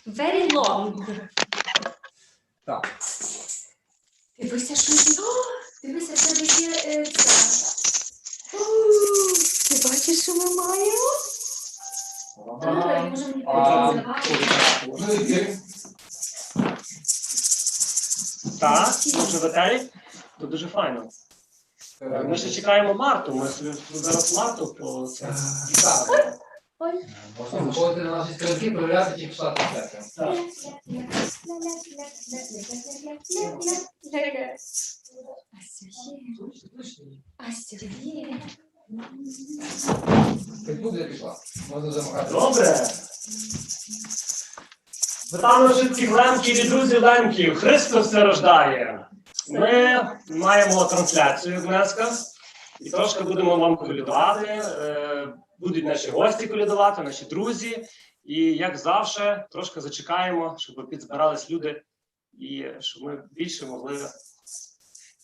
Very long. Так. Дивися, що є. Дивися, в тебе є це. Ти бачиш, що ми маємо? Так, може ветерик? То дуже файно. Ми ще чекаємо Марту, ми зараз Марту по це. Ой. Можна заходити на наші сторінки, перевіряти, чи пішла трансляція. Так. Ася є. Як буде, пішла. Можна замахати. Добре. Вітаємо всіх лемків і друзів лемків. Христос все рождає. Ми маємо трансляцію днеска і трошки будемо вам колядувати. Будуть наші гості колядувати, наші друзі. І, як завжди, трошки зачекаємо, щоб підзбирались люди і щоб ми більше могли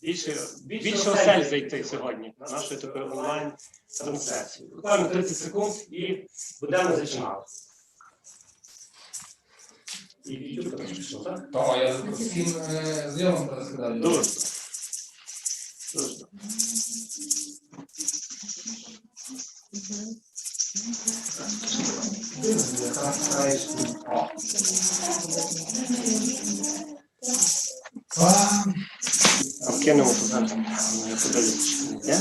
більше осель зайти сьогодні на нашу такою онлайн-трансляцію. Буквально 30 секунд і будемо зачинати. І YouTube трошки пішов, так? Так, я всім знайомим розказав. Дуже. Дуже. Кинемо туди. Я подивлюся, що не йде.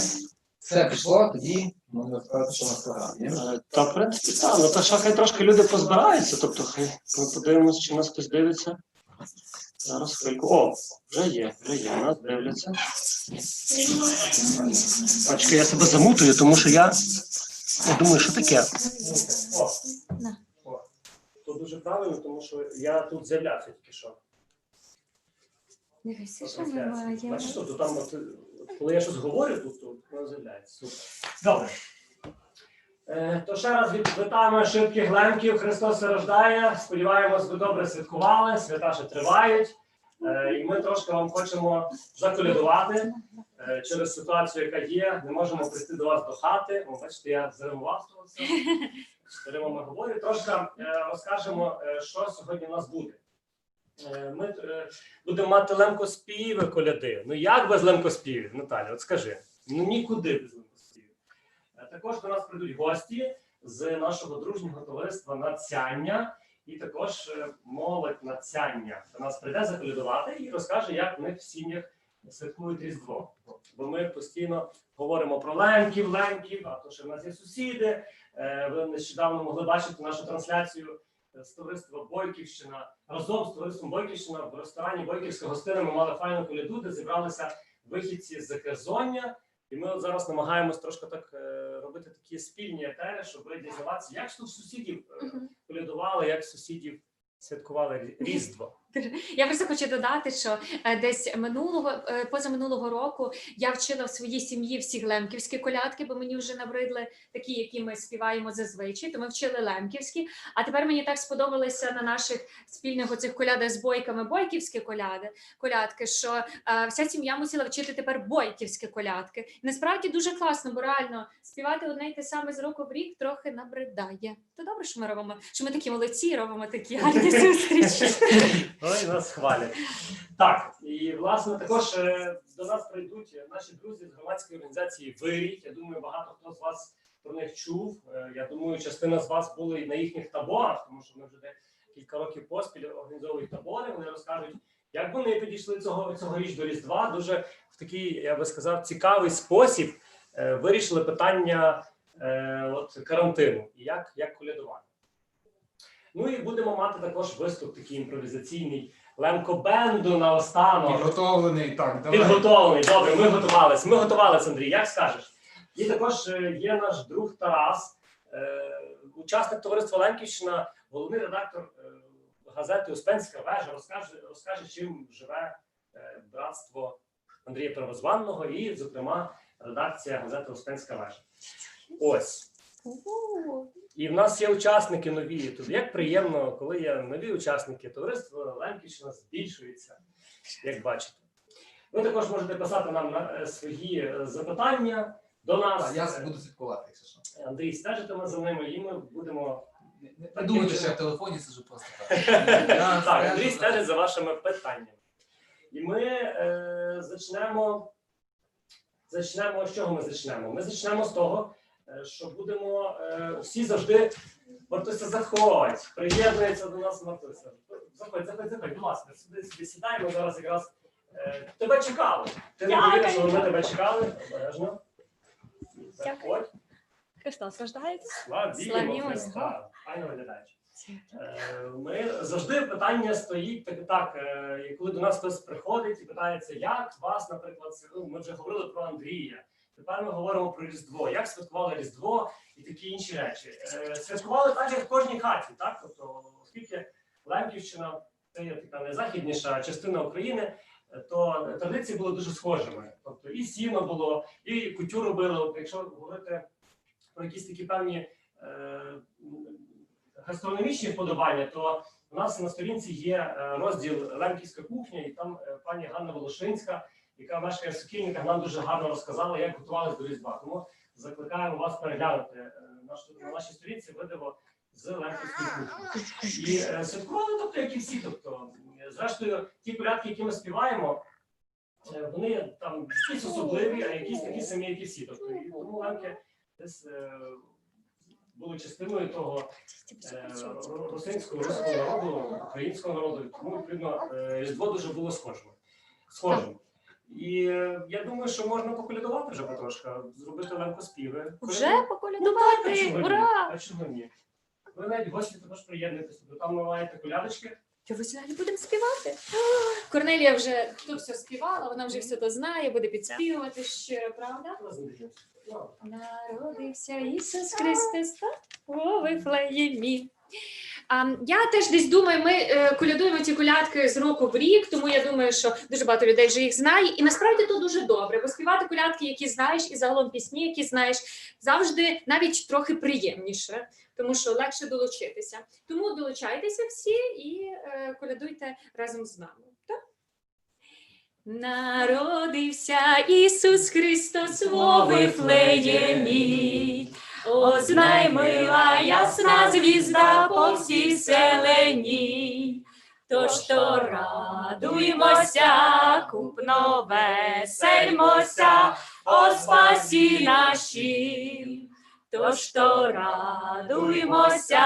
Все пішло, тоді можна сказати, що у нас програма. Та, в принципі, так. Ну, та хай трошки люди позбираються, тобто хай ми подивимося, чи нас хтось дивиться. Зараз хвильку. О, вже є, нас дивляться. Бачки, я себе замутую, тому що я думаю, що таке. О, то дуже правильно, тому що я тут з'являвся тільки що. Дивися, що ми маємо. Бачиш, то там, коли я щось говорю, тут воно з'являється. Супер. Добре. То ще раз вітаємо шибких лемків. Христос все рождає. Сподіваємось, ви добре святкували, свята ще тривають. І ми трошки вам хочемо заколядувати через ситуацію, яка є. Не можемо прийти до вас до хати. О, бачите, я заримував того всього. Римами говорю. Трошки розкажемо, що сьогодні у нас буде. Ми будемо мати лемкоспіви коляди. Ну як без лемкоспівів, Наталя, от скажи. Ну нікуди без лемкоспівів. Також до нас прийдуть гості з нашого дружнього товариства «Надцяння» і також молодь «Надцяння». До нас прийде заколядувати і розкаже, як в них в сім'ях святкують Різдво. Бо ми постійно говоримо про лемків, а то що в нас є сусіди. Ви нещодавно могли бачити нашу трансляцію з товариства Бойківщина. Разом з товариством Бойківщина в ресторані Бойківська гостина ми мали файну коляду, де зібралися вихідці з Закерзоння. І ми от зараз намагаємось трошки так робити такі спільні етери, щоб дізнаватися, як ж тут сусідів колядували, як сусідів святкували Різдво. Я просто хочу додати, що десь позаминулого року я вчила в своїй сім'ї всі лемківські колядки, бо мені вже набридли такі, які ми співаємо зазвичай, то ми вчили лемківські. А тепер мені так сподобалося на наших спільних оцих колядах з бойками бойківські колядки, що вся сім'я мусила вчити тепер бойківські колядки. І насправді дуже класно, бо реально співати одне й те саме з року в рік трохи набридає. То добре, що ми робимо, що ми такі молодці, робимо такі гарні зустрічі. Ой, нас хвалять. Так, і власне також до нас прийдуть наші друзі з громадської організації «Вирій». Я думаю, багато хто з вас про них чув. Я думаю, частина з вас були і на їхніх таборах, тому що ми вже кілька років поспіль організовують табори. Вони розкажуть, як вони підійшли цьогоріч до Різдва. Дуже в такий, я би сказав, цікавий спосіб вирішили питання карантину і як колядувати. Ну і будемо мати також виступ такий імпровізаційний лемкобенду наостанок. Підготовлений, так, давай. Підготовлений, добре, ми готувалися, Андрій, як скажеш? І також є наш друг Тарас, учасник товариства Лемківщина, головний редактор газети «Успенська вежа», розкаже, чим живе братство Андрія Первозванного і, зокрема, редакція газети «Успенська вежа». Ось. І в нас є учасники нові. Тут як приємно, коли є нові учасники, товариство Лемківщина збільшується, як бачите. Ви також можете писати нам свої запитання до нас. Так, я буду слідкувати, якщо що. Андрій стежитиме за ними, і ми будемо Не думайте, що я в телефоні сиджу просто так. Так, Андрій стежить за вашими питаннями. І ми зачнемо, з чого ми зачнемо? Ми зачнемо з того, що будемо всі завжди Мартуся заходь, приєднується до нас Мартуся. Заходь, будь ласка, сюди сідай, ми зараз якраз тебе чекали. Ти не повіриш, що ми тебе чекали, обережно. Заходь. Христос рождається. Славімо Славімо Христа. Файно виглядаєш. Ми завжди питання стоїть так, коли до нас хтось приходить і питається, як вас, наприклад, ми вже говорили про Андрія. Тепер ми говоримо про Різдво. Як святкували Різдво і такі інші речі. Святкували так, як в кожній хаті, так? Тобто, оскільки Лемківщина це є така найзахідніша частина України, то традиції були дуже схожими. Тобто і сіно було, і кутю робили. От, якщо говорити про якісь такі певні гастрономічні вподобання, то у нас на сторінці є розділ «Лемківська кухня», і там пані Ганна Волошинська, яка мешкає в Сокільниках, нам дуже гарно розказала, як готувалися до Різдва. Тому закликаємо вас переглянути на нашій сторінці відео з Лемківської кухні. І святкували, тобто, як і всі. Тобто, зрештою, ті колядки, які ми співаємо, вони там якісь особливі, а якісь такі самі, як і всі. Тобто, і тому лемки десь були частиною того русинського, руського народу, українського народу. Тому, відповідно, Різдво дуже було схожим. І я думаю, що можна поколядувати вже потрошки, зробити лемкоспіви. Вже поколядувати! Ура! А чого ні? Ви навіть гості також приєднуєтеся, бо там ви маєте колядочки. Що ви сьогодні будемо співати? Корнелія вже тут все співала, вона вже все то знає, буде підспівувати щиро, правда? Народився Ісус Христос у Вифлеємі. Я теж десь думаю, ми колядуємо ці колядки з року в рік, тому я думаю, що дуже багато людей вже їх знає. І насправді то дуже добре, бо співати колядки, які знаєш, і загалом пісні, які знаєш, завжди навіть трохи приємніше, тому що легше долучитися. Тому долучайтеся всі і колядуйте разом з нами. Так? Народився Ісус Христос у Вифлеємі. О, знай, мила, ясна звізда по всій селені, тож то радуймося, купно весельмося, о спасі нашім. Тож то радуймося,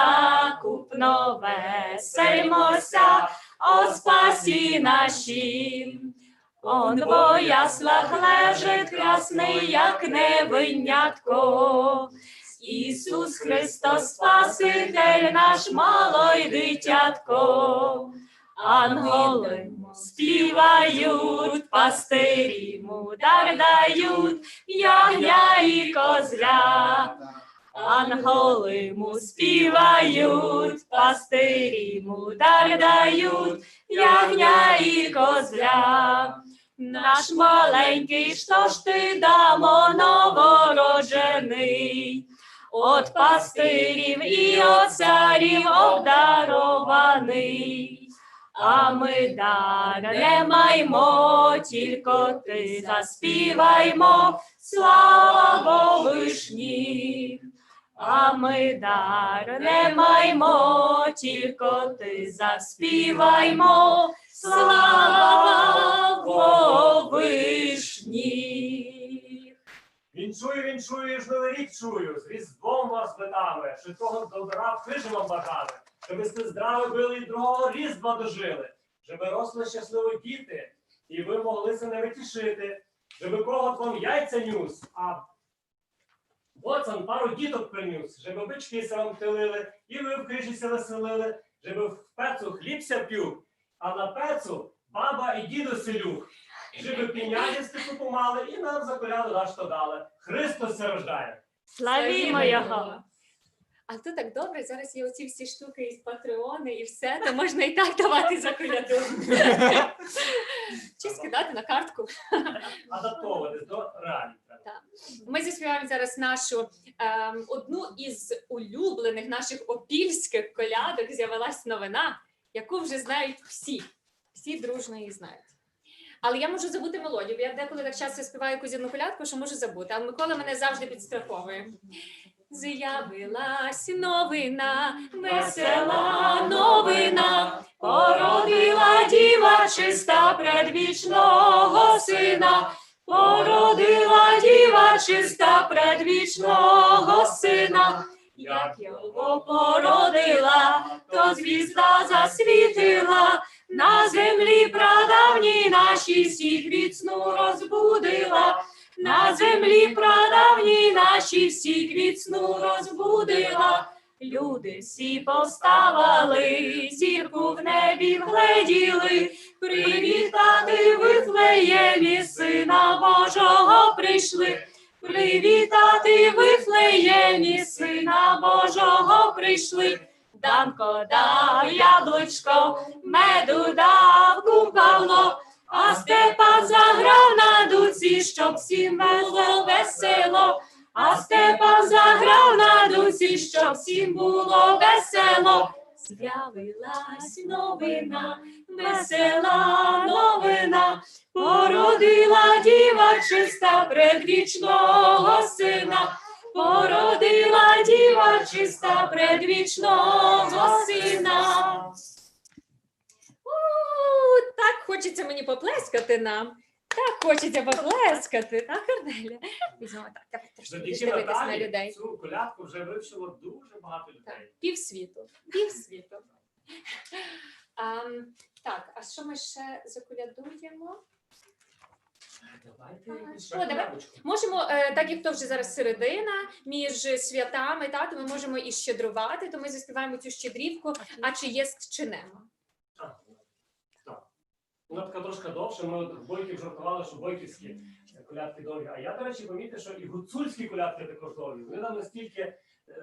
купно весельмося, о спасі нашім. Он во яслах лежить красний, як невинятко. Ісус Христос, Спаситель наш, малой дитятко. Анголи співають, пастирі му дар дають, ягня і козля. Анголи му співають, пастирі му дар дають, ягня і козля. Наш маленький, що ж ти дамо новороджений, от пастирів і от царів обдарований. А ми дар не маймо, тільки ти заспіваймо, слава вишні. А ми дар не маймо, тільки ти заспіваймо, слава вишні. Вінчую, ж новий рік чую, з Різдвом вас вітами, що того добра в хижі вам бажали, щоб ви здраві були і другого Різдва дожили, щоб росли щасливо діти, і ви могли се не витішити, щоб когот вам яйця нюс, а боцан пару діток принюс, щоб бички се вам тилили, і ви в хижі се веселили, щоб в пецу хлібся п'ю, а на пецу баба і діду селюх. Щоб піняді степу помали і нам за коляду даш то дали. Христос се рождає. Славімо Його! А то так добре, зараз є оці всі штуки із Патреони і все, то можна і так давати за коляду. Чи скидати на картку. Адаптовуватись до реалій. Ми заспіваємо зараз нашу одну із улюблених наших опільських колядок. З'явилась новина, яку вже знають всі. Всі дружно її знають. Але я можу забути мелодію, бо я деколи так часто співаю якусь одну колядку, що можу забути. А Микола мене завжди підстраховує. З'явилась новина, весела новина, породила діва чиста предвічного сина, породила діва чиста предвічного сина. Як його породила, то звізда засвітила, на землі прадавній нашій всіх від сну розбудила. На землі прадавній наші всіх від сну розбудила. Люди всі повставали, зірку в небі вгледіли, привітати в Вифлеємі Сина Божого прийшли. Привітати в Вифлеємі Сина Божого прийшли. Данко дав яблучко, меду дав купавно, а Степан заграв на дуці, щоб всім було весело. А Степан заграв на дуці, щоб всім було весело. З'явилась новина, весела новина, породила діва чиста предвічного сина. Породила діва чиста предвічного сина. Так хочеться мені поплескати нам. Так хочеться поплескати. Так, Корнеля? Візьмемо так, я трошки Завдяки дивитись на Наталі людей. цю колядку вже вивчило дуже багато Так, людей. півсвіту. Півсвіту. Так, а що ми ще заколядуємо? Давайте Ага, якусь що, давай. колядочку. Можемо, так як то вже зараз середина, між святами, то ми можемо і щедрувати, то ми заспіваємо цю щедрівку, а чи єсть, чи нема. А, так. Вона така трошки довше, ми от Бойків жартували, що бойківські колядки довгі. А я, до речі, помітив, що і гуцульські колядки також довгі. Вони там настільки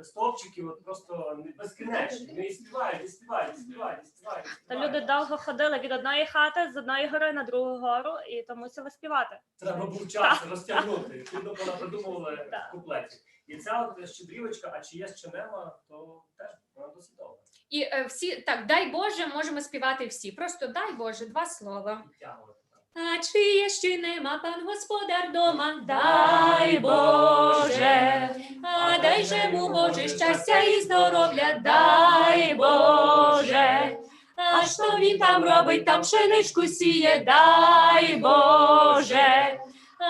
стовпчиків, от просто безкінечні. Вони і співають, і співають, і співають, і співають. і Та співають. люди довго ходили від одної хати з одної гори на другу гору, і то мусили співати. Треба був час розтягнути. Відповідно, вона придумувала Так. куплетів. І ця от щедрівочка, а чи є, чи нема, то теж вона досить довга. І всі, так, дай Боже, можемо співати всі. Просто дай Боже, два слова. Підтягувати. А чи є, чи нема пан господар дома? Дай Боже, а дай же му Боже щастя і здоров'я, дай Боже. А що він там робить, там пшеничку сіє, дай Боже.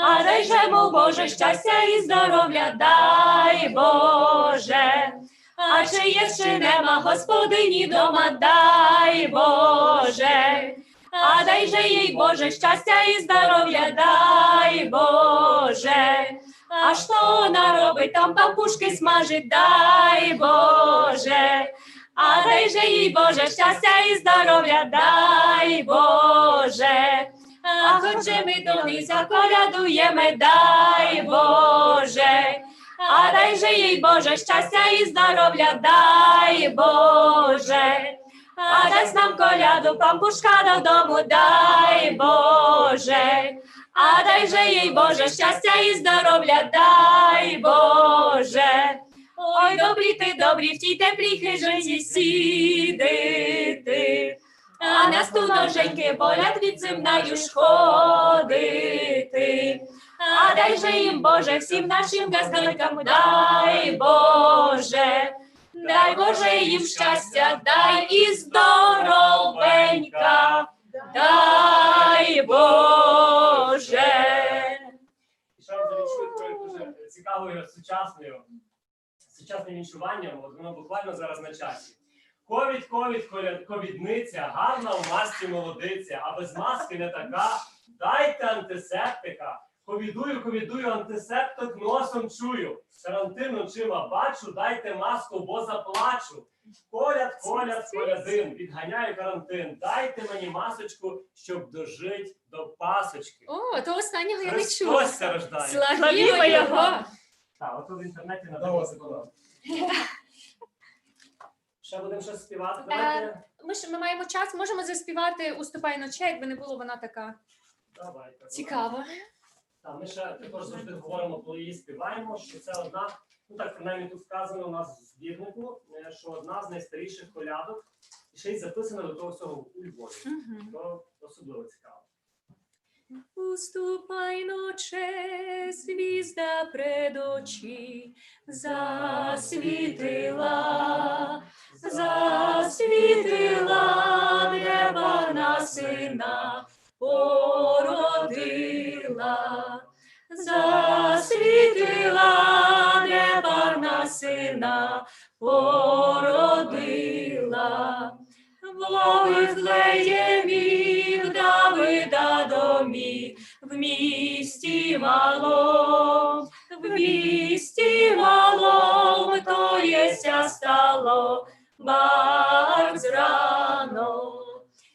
А дай же му Боже щастя і здоров'я, дай Боже. А чи є, чи нема господині дома, дай Боже. А дай же їй Боже щастя і здоров'я, дай Боже. А що вона робить, там пампушки смажить, дай Боже. А дай же їй Боже щастя і здоров'я, дай Боже. А хоч же ми до них заколядуємо, дай Боже. А дай же їй Боже щастя і здоров'я, дай Боже. А дасть нам коляду пампушка додому, дай Боже. А дай же їй Боже щастя і здоров'я, дай Боже. Ой, добрі, в тій теплій хижині сидити. А нас ту ноженьки болять від земною ж ходити. А дай же їм Боже всім нашим газдаликам, дай Боже. Дай Боже їм щастя, дай і здоровенька, дай Боже. І ще раз завінчую такою дуже цікавою сучасним віншуванням, от воно буквально зараз на часі. Ковідниця, гарна в масці молодиця, а без маски не така, дайте антисептика. Ковідую, антисептик носом чую. Карантин очима бачу, дайте маску, бо заплачу. Колядин, відганяю карантин. Дайте мені масочку, щоб дожить до пасочки. О, то останнього я не чула. Христос ся рождає. Славімо його. Так, ото в інтернеті Давай, надалося. Світлана. Ще будемо щось співати. Давайте. Ми маємо час, можемо заспівати «Уступай ночей», якби не було вона така Давайте. цікава. Так, ми ще також завжди говоримо, коли її співаємо, що це одна, ну так, принаймні тут вказано у нас в збірнику, що одна з найстаріших колядок, і ще й записана до того всього у Львові. Мгм. То особливо цікаво. Уступай, ноче, звізда пред очі, засвітила, засвітила, неба на сина породила, засвітила, неба на сина породила. В Вифлеємі, в Давида домі, в місті малом, то єся стало бац рано.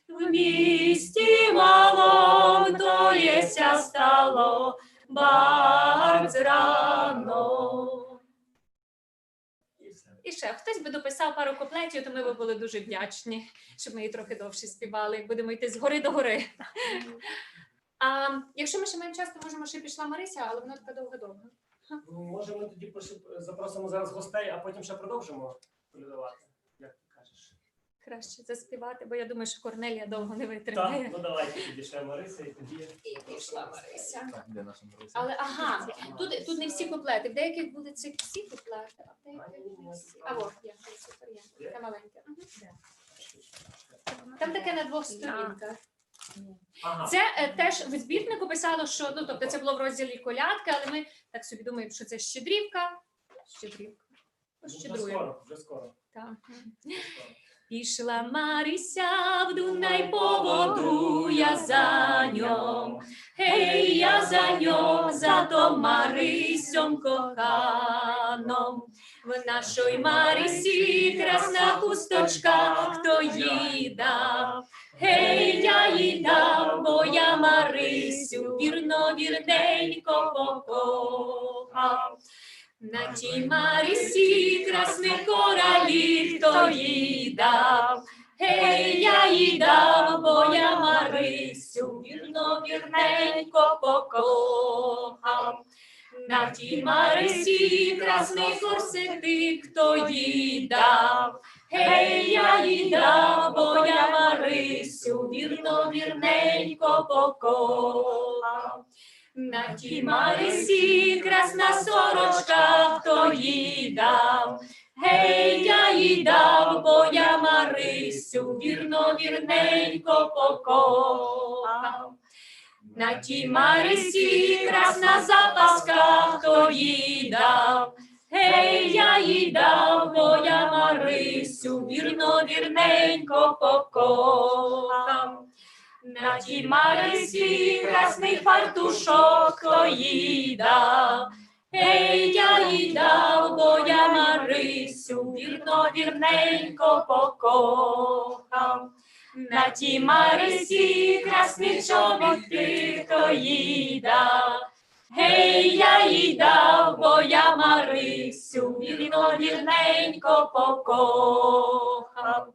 В місті малом, то єся стало бац рано. І все. І ще хтось би дописав пару куплетів, то ми б були дуже вдячні, щоб ми її трохи довше співали. Будемо йти згори до гори. А якщо ми ще маємо час, то можемо ще пішла Марися, але вона така довго-довго. Ну, може, ми тоді запросимо зараз гостей, а потім ще продовжимо колядувати. Як ти кажеш? Краще заспівати, бо я думаю, що Корнелія довго не Так, витримає. ну давайте тоді ще Марися і тоді. І пішла Марися. Так, де наша Марися? Але ага, тут не всі куплети. В деяких були ці всі куплети, а в деяких не всі. А от є, супер є. Таке маленьке. Мгм. Там таке на 2 сторінках. Ага. Це теж в збірнику писало, що ну тобто це було в розділі колядки, але ми так собі думаємо, що це щедрівка. Щедрівка. Ну, вже Щедруємо. скоро, вже скоро. Так. Скоро. Пішла Марися в Дунай по воду, я за ньом. Гей, я за ньом, за том Марисьом коханом. В нашій Марисі красна хусточка, хто їй дав. Гей, я їй дав, бо я Марисю вірно, вірненько покохав. На тій Марисі красних коралів, хто їй дав. Гей, я їй дав, бо я Марисю вірно, вірненько покохав. На тій Марисі красний корсетик, хто їй дав. Гей, я їй дав, бо я Марисю вірно, вірненько покохав. На тій Марисі красна сорочка, хто їй дав. Гей, я їй дав, бо я Марисю вірно, вірненько покохав. На тій Марисі красна запаска, хто їй дав. Гей, я їй дав, бо я Марисю вірно, вірненько покохав. На тій Марисі красний фартушок, хто їй дав. Гей, я їй дав, бо я Марисю вірно, вірненько покохав. На тій Марисі красний чоботи, хто їй дав. Гей, я їй дав, бо я Марисю вірно, вірненько покохав.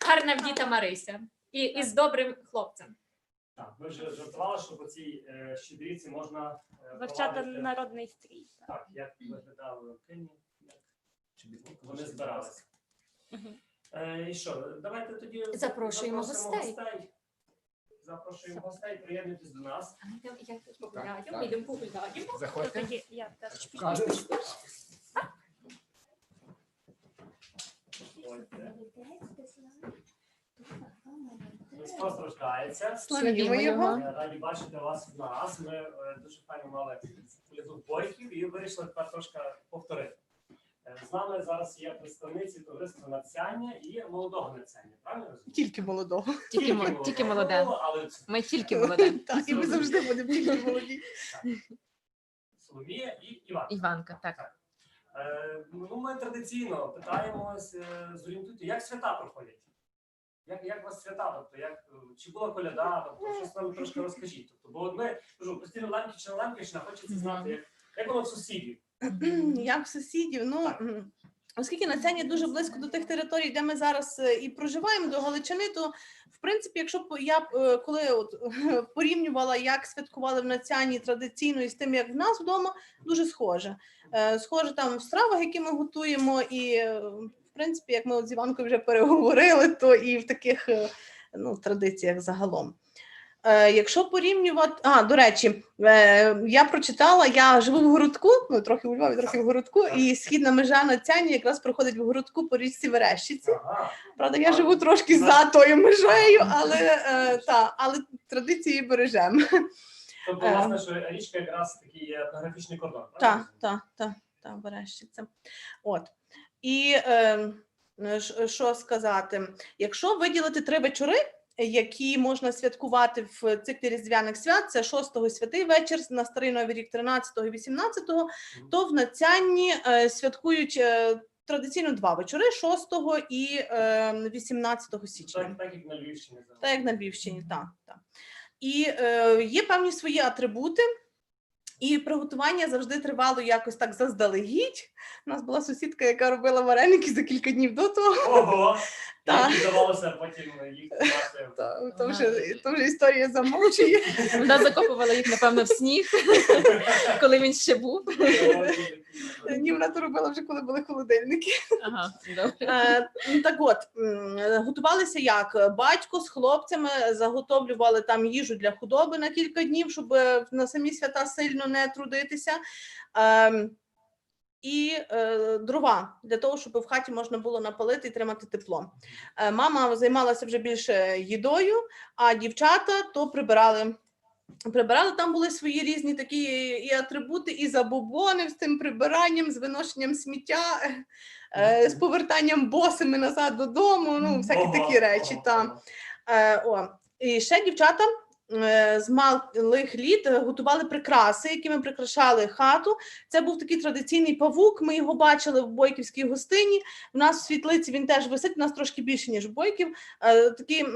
Гарна вдіта Марися. І з добрим хлопцем. Так, ми вже жартували, що по цій щедрівці можна Вивчати провадити, народний стрій. так, як виглядали Кині, як вони збиралися. Мгм. І що, давайте тоді Запрошуємо запросимо гостей. Запрошуємо гостей, приєднуйтесь до нас. А ми йдемо, я тут погуляю, Так, ми йдемо погуляємо. Заходьте. Тоді я теж. Кажеш? Ходьте. Христос рождається. Славімо його. Раді бачити вас в нас. Ми дуже файно мали коляду бойків і вирішили тепер трошки повторити. З нами зараз є представниці товариства навчання і молодого навчання. Правильно розумію? Тільки молодого. Тільки молоде. Але Ми тільки молоде. Так, і ми завжди будемо тільки молоді. Соломія і Іван. Іванка, так. Ну, ми традиційно питаємось, зорієнтуйте, як свята проходять? Як у вас свята? Тобто, чи була коляда? Тобто, щось нам трошки розкажіть. Тобто, бо от ми кажу, постійно Лемківщина, Лемківщина, хочеться знати, як воно в сусідів. Як сусідів, ну, оскільки Нацяння дуже близько до тих територій, де ми зараз і проживаємо, до Галичини, то, в принципі, якщо б я коли от порівнювала, як святкували в Нацянні традиційно і з тим, як в нас вдома, дуже схоже. Схоже там в стравах, які ми готуємо, і в принципі, як ми от з Іванкою вже переговорили, то і в таких традиціях загалом. Якщо порівнювати, до речі, я прочитала, я живу в городку, трохи у Львові, трохи в городку, і східна межа Нацяні якраз проходить в городку по річці Верещиці. Ага. Правда, я живу трошки за тою межею, але традиції бережемо. Тобто, власне, що річка якраз такий є етнографічний кордон. Так, Верещиця. От. І що сказати? Якщо виділити 3 вечори, які можна святкувати в циклі Різдвяних свят, це 6-го святий вечір, на Старий Новий рік 13-го і 18-го, то в Нацянні святкують традиційно 2 вечори, 6-го і 18 січня. Так, як на Львівщині. Так, як на Львівщині, так. І є певні свої атрибути, і приготування завжди тривало якось так заздалегідь. У нас була сусідка, яка робила вареники за кілька днів до того. Ого! Так. І давалося потім їх То вже історія замовчує. Вона закопувала їх, напевно, в сніг, коли він ще був. Ні, вона то робила вже, коли були холодильники. Ага, добре. Так от, готувалися як? Батько з хлопцями заготовлювали там їжу для худоби на кілька днів, щоб на самі свята сильно не трудитися. І дрова, для того, щоб в хаті можна було напалити і тримати тепло. Мама займалася вже більше їдою, а дівчата то прибирали. Там були свої різні такі і атрибути, і забобони з цим прибиранням, з виношенням сміття, з повертанням босими назад додому, всякі такі речі. І ще дівчата з малих літ готували прикраси, якими прикрашали хату. Це був такий традиційний павук, ми його бачили в Бойківській гостині. У нас в світлиці він теж висить, у нас трошки більше, ніж в Бойків. Такі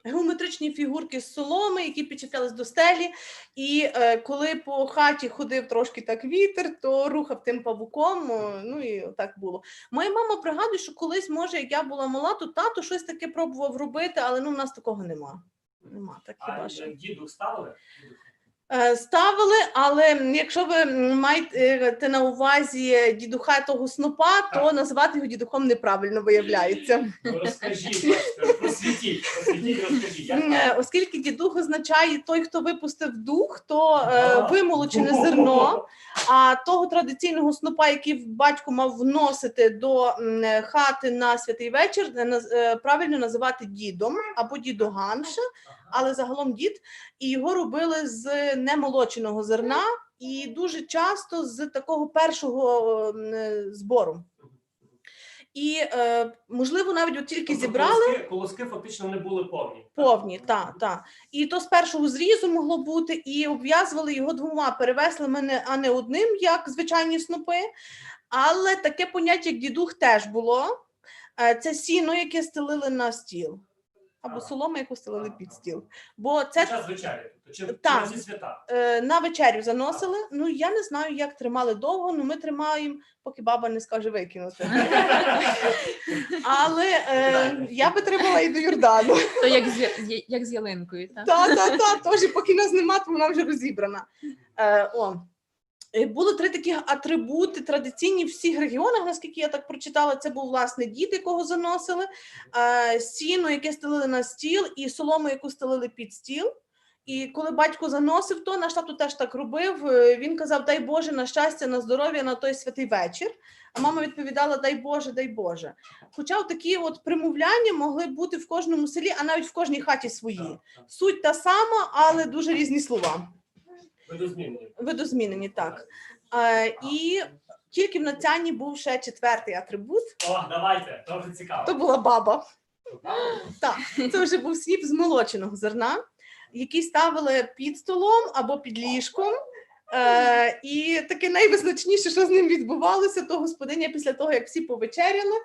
геометричні фігурки з соломи, які підчіплялись до стелі. І коли по хаті ходив трошки так вітер, то рухав тим павуком, і так було. Моя мама пригадує, що колись, може, як я була мала, то тато щось таке пробував робити, але у нас такого нема. Так хіба що. Діду ставили? Ставили, але якщо ви маєте на увазі дідуха того снопа, то називати його дідухом неправильно виявляється. Розкажіть, просвітіть, розкажіть. Оскільки дідух означає той, хто випустив дух, то вимолочене зерно, а того традиційного снопа, який батько мав вносити до хати на святий вечір, правильно називати дідом або дідоганша, але загалом дід, і його робили з немолоченого зерна і дуже часто з такого першого збору. І, можливо, навіть от тільки зібрали. Колоски фактично не були повні. Повні, так. І то з першого зрізу могло бути, і обв'язували його 2, перевесли мене, а не одним, як звичайні снопи. Але таке поняття, як дідух, теж було. Це сіно, яке стелили на стіл. Або солома, яку стелили під стіл. Бо це час вечері, чи зі свята? На вечерю заносили. Я не знаю, як тримали довго, але ми тримаємо, поки баба не скаже викинути. Але я би тримала і до Йордану. То як з ялинкою, так? Так, теж, поки нас нема, то вона вже розібрана. Були 3 такі атрибути традиційні в всіх регіонах, наскільки я так прочитала. Це був, власне, дід, якого заносили, сіно, яке стелили на стіл, і солому, яку стелили під стіл. І коли батько заносив то, наш тато теж так робив, він казав: дай Боже, на щастя, на здоров'я, на той святий вечір. А мама відповідала: дай Боже, дай Боже. Хоча такі от примовляння могли бути в кожному селі, а навіть в кожній хаті свої. Суть та сама, але дуже різні слова. Видозмінені, так. І тільки в Нацяні був ще 4-й атрибут. Давайте, то вже цікаво. То була баба. Так, це вже був сніп з молоченого зерна, який ставили під столом або під ліжком. І таке найвизначніше, що з ним відбувалося, то господиня після того, як всі повечеряли,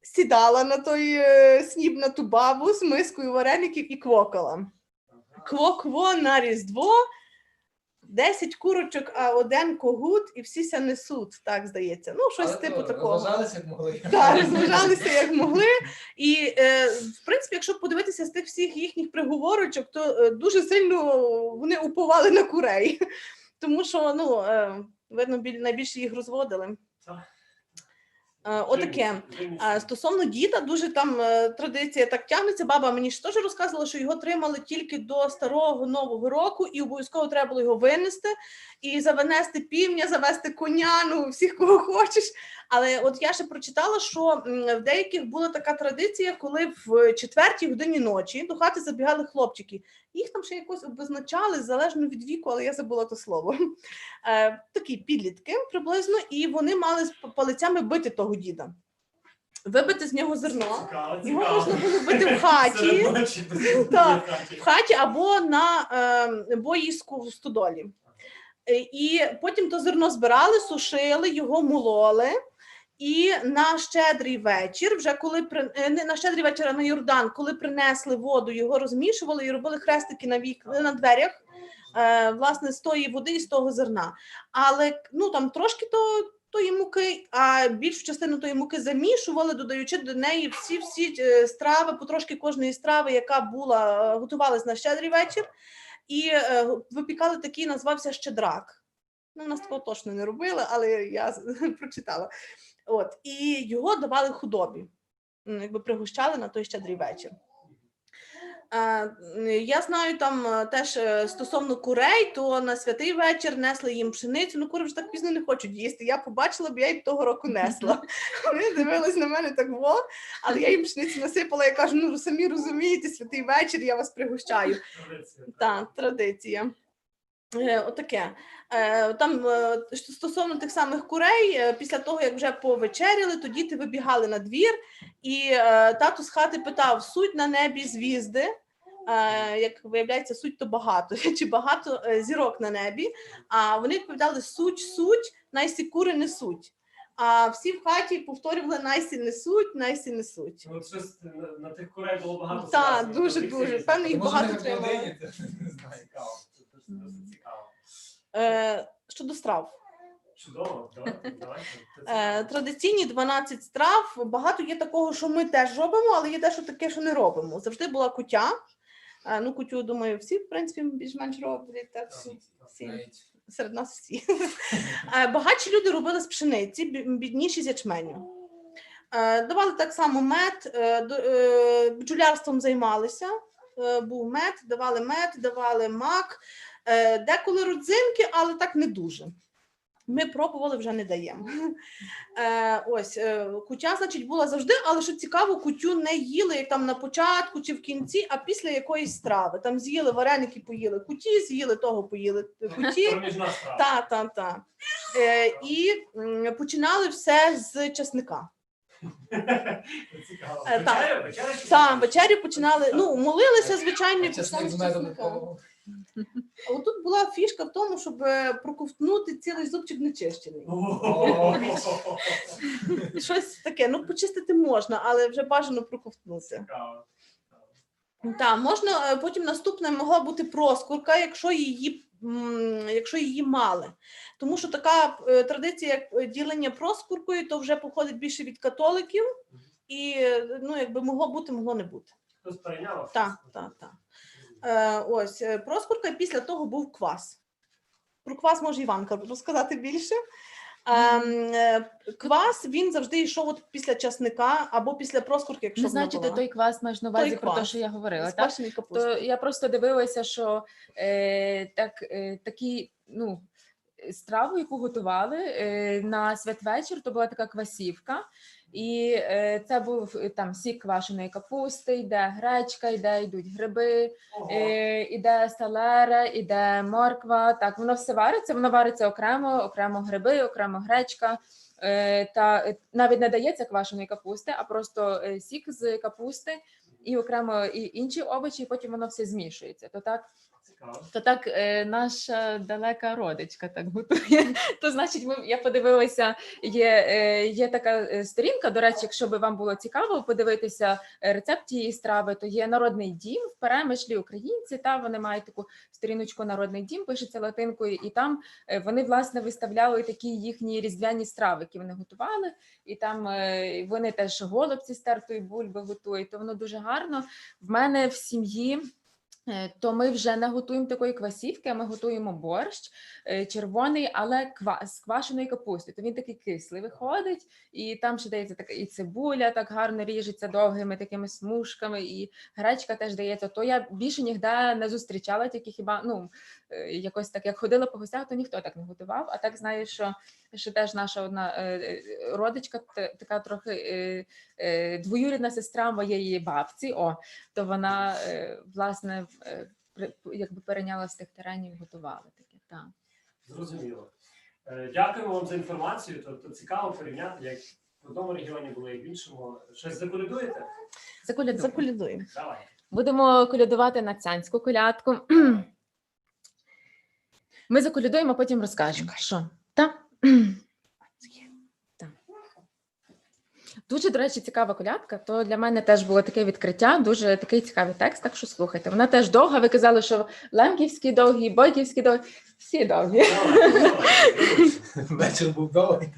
сідала на той сніп, на ту бабу з мискою вареників і квокала. Кво-кво на Різдво, 10 курочок, а 1 когут, і всіся несуть, так здається. Щось типу такого. Розважалися, як могли. Так, розважалися, як могли. І, в принципі, якщо подивитися з тих всіх їхніх приговорочок, то дуже сильно вони уповали на курей. Тому що, видно, найбільше їх розводили. Отаке. Стосовно діда, дуже там традиція так тягнеться. Баба мені ж теж розказувала, що його тримали тільки до старого Нового року, і обов'язково треба було його винести, і завести півня, завести коня, ну, всіх, кого хочеш. Але от я ще прочитала, що в деяких була така традиція, коли в 4-й годині ночі до хати забігали хлопчики. Їх там ще якось обозначали, залежно від віку, але я забула то слово. Такі підлітки приблизно, і вони мали з палицями бити того діда. Вибити з нього зерно. Його можна було бити в хаті, Так. в хаті або на боїску в стодолі. І потім то зерно збирали, сушили, його мололи. І на щедрий вечір, вже коли не на щедрий вечір, а на Йордан, коли принесли воду, його розмішували і робили хрестики на дверях, власне, з тої води і з того зерна. Але ну там трошки тої муки, а більшу частину тої муки замішували, додаючи до неї всі страви, потрошки кожної страви, яка була, готувалась на щедрий вечір, і випікали такий, назвався щедрак. Ну, у нас такого точно не робили, але я прочитала. От, і його давали худобі, якби пригощали на той щедрий вечір. Я знаю там теж стосовно курей, то на святий вечір несли їм пшеницю, ну кури вже так пізно не хочуть їсти, я побачила б, я їм того року несла. Вони дивились на мене так, але я їм пшеницю насипала, я кажу, ну самі розумієте, святий вечір, я вас пригощаю. Так, традиція. Отаке. Там стосовно тих самих курей, після того, як вже повечеряли, то діти вибігали на двір, і тато з хати питав, суть на небі звізди, як виявляється, суть то багато, чи багато зірок на небі, а вони відповідали, суть, найсі кури несуть. А всі в хаті повторювали, найсі несуть. Ну, щось на тих курей було багато. Так, дуже, певно, їх багато тримали. Не знаю. Цікаво. Це досить цікаво. Щодо страв. Чудово, давайте. Традиційні 12 страв. Багато є такого, що ми теж робимо, але є дещо таке, що не робимо. Завжди була куття. Ну, кутю, думаю, всі, в принципі, більш-менш роблять. Так, всі. Серед нас всі. Багатші люди робили з пшениці, бідніші з ячменю. Давали так само мед, бджолярством займалися. Був мед, давали мак. Деколи родзинки, але так не дуже. Ми пробували, вже не даємо. Ось, куття, значить, була завжди, але що цікаво, кутю не їли, як там на початку чи в кінці, а після якоїсь страви. Там з'їли вареники, поїли куті, з'їли того, поїли куті. Проміжна страва. Так. І починали все з чесника. Цікаво. Так. Так, вечерю починали, ну, молилися, звичайно, і починали Чесник з з медом не чесника. пробував. А отут була фішка в тому, щоб проковтнути цілий зубчик нечищений. Щось таке, ну почистити можна, але вже бажано проковтнути. Цікаво. Так, можна, потім наступне могла бути проскурка, якщо її мали. Тому що така традиція, як ділення проскуркою, то вже походить більше від католиків, і ну, якби могло бути, могло не бути. Хтось перейняв? Так. Ось, проскурка, і після того був квас. Про квас може Іванка розказати більше. Квас, він завжди йшов от після часника або після проскурки, якщо Не вона значить, була. той квас маєш на увазі Той про те, квас. що я говорила, З так? квашеною капустою. То я просто дивилася, що такі, ну, страву, яку готували на святвечір, то була така квасівка. І це був там сік квашеної капусти, йде гречка, йдуть гриби, іде селера, іде морква. Так, воно все вариться, воно вариться окремо гриби, окремо гречка. Та навіть не дається квашеної капусти, а просто сік з капусти і окремо і інші овочі, і потім воно все змішується. То так наша далека родичка так готує. То значить, я подивилася, є така сторінка, до речі, якщо би вам було цікаво подивитися рецепт тієї страви, то є Народний дім в Перемишлі, українці, та вони мають таку сторіночку Народний дім, пишеться латинкою, і там вони, власне, виставляли такі їхні різдвяні страви, які вони готували, і там вони теж голубці з тертої бульби готують, то воно дуже гарно. В мене в сім'ї то ми вже не готуємо такої квасівки, а ми готуємо борщ червоний, але з квашеної капусти. То він такий кислий виходить, і там ще дається така і цибуля так гарно ріжеться довгими такими смужками, і гречка теж дається. То я більше ніде не зустрічала, тільки хіба якось так, як ходила по гостях, то ніхто так не готував. А так знаю, що теж наша одна родичка, така трохи двоюрідна сестра моєї бабці, то вона, власне, якби перейняла з тих теренів і готувала таке. Так. Зрозуміло. Дякуємо вам за інформацію. Тобто цікаво порівняти, як в одному регіоні було, як в іншому. Щось заколядуєте? Заколядуємо. Давай. Будемо колядувати нацянську колядку. Ми заколядуємо, а потім розкажемо. Що? Так? Дуже, до речі, цікава колядка, то для мене теж було таке відкриття, дуже такий цікавий текст, так що слухайте. Вона теж довга, ви казали, що лемківські довгі, бойківські довгі, всі довгі. Вечір був довгий.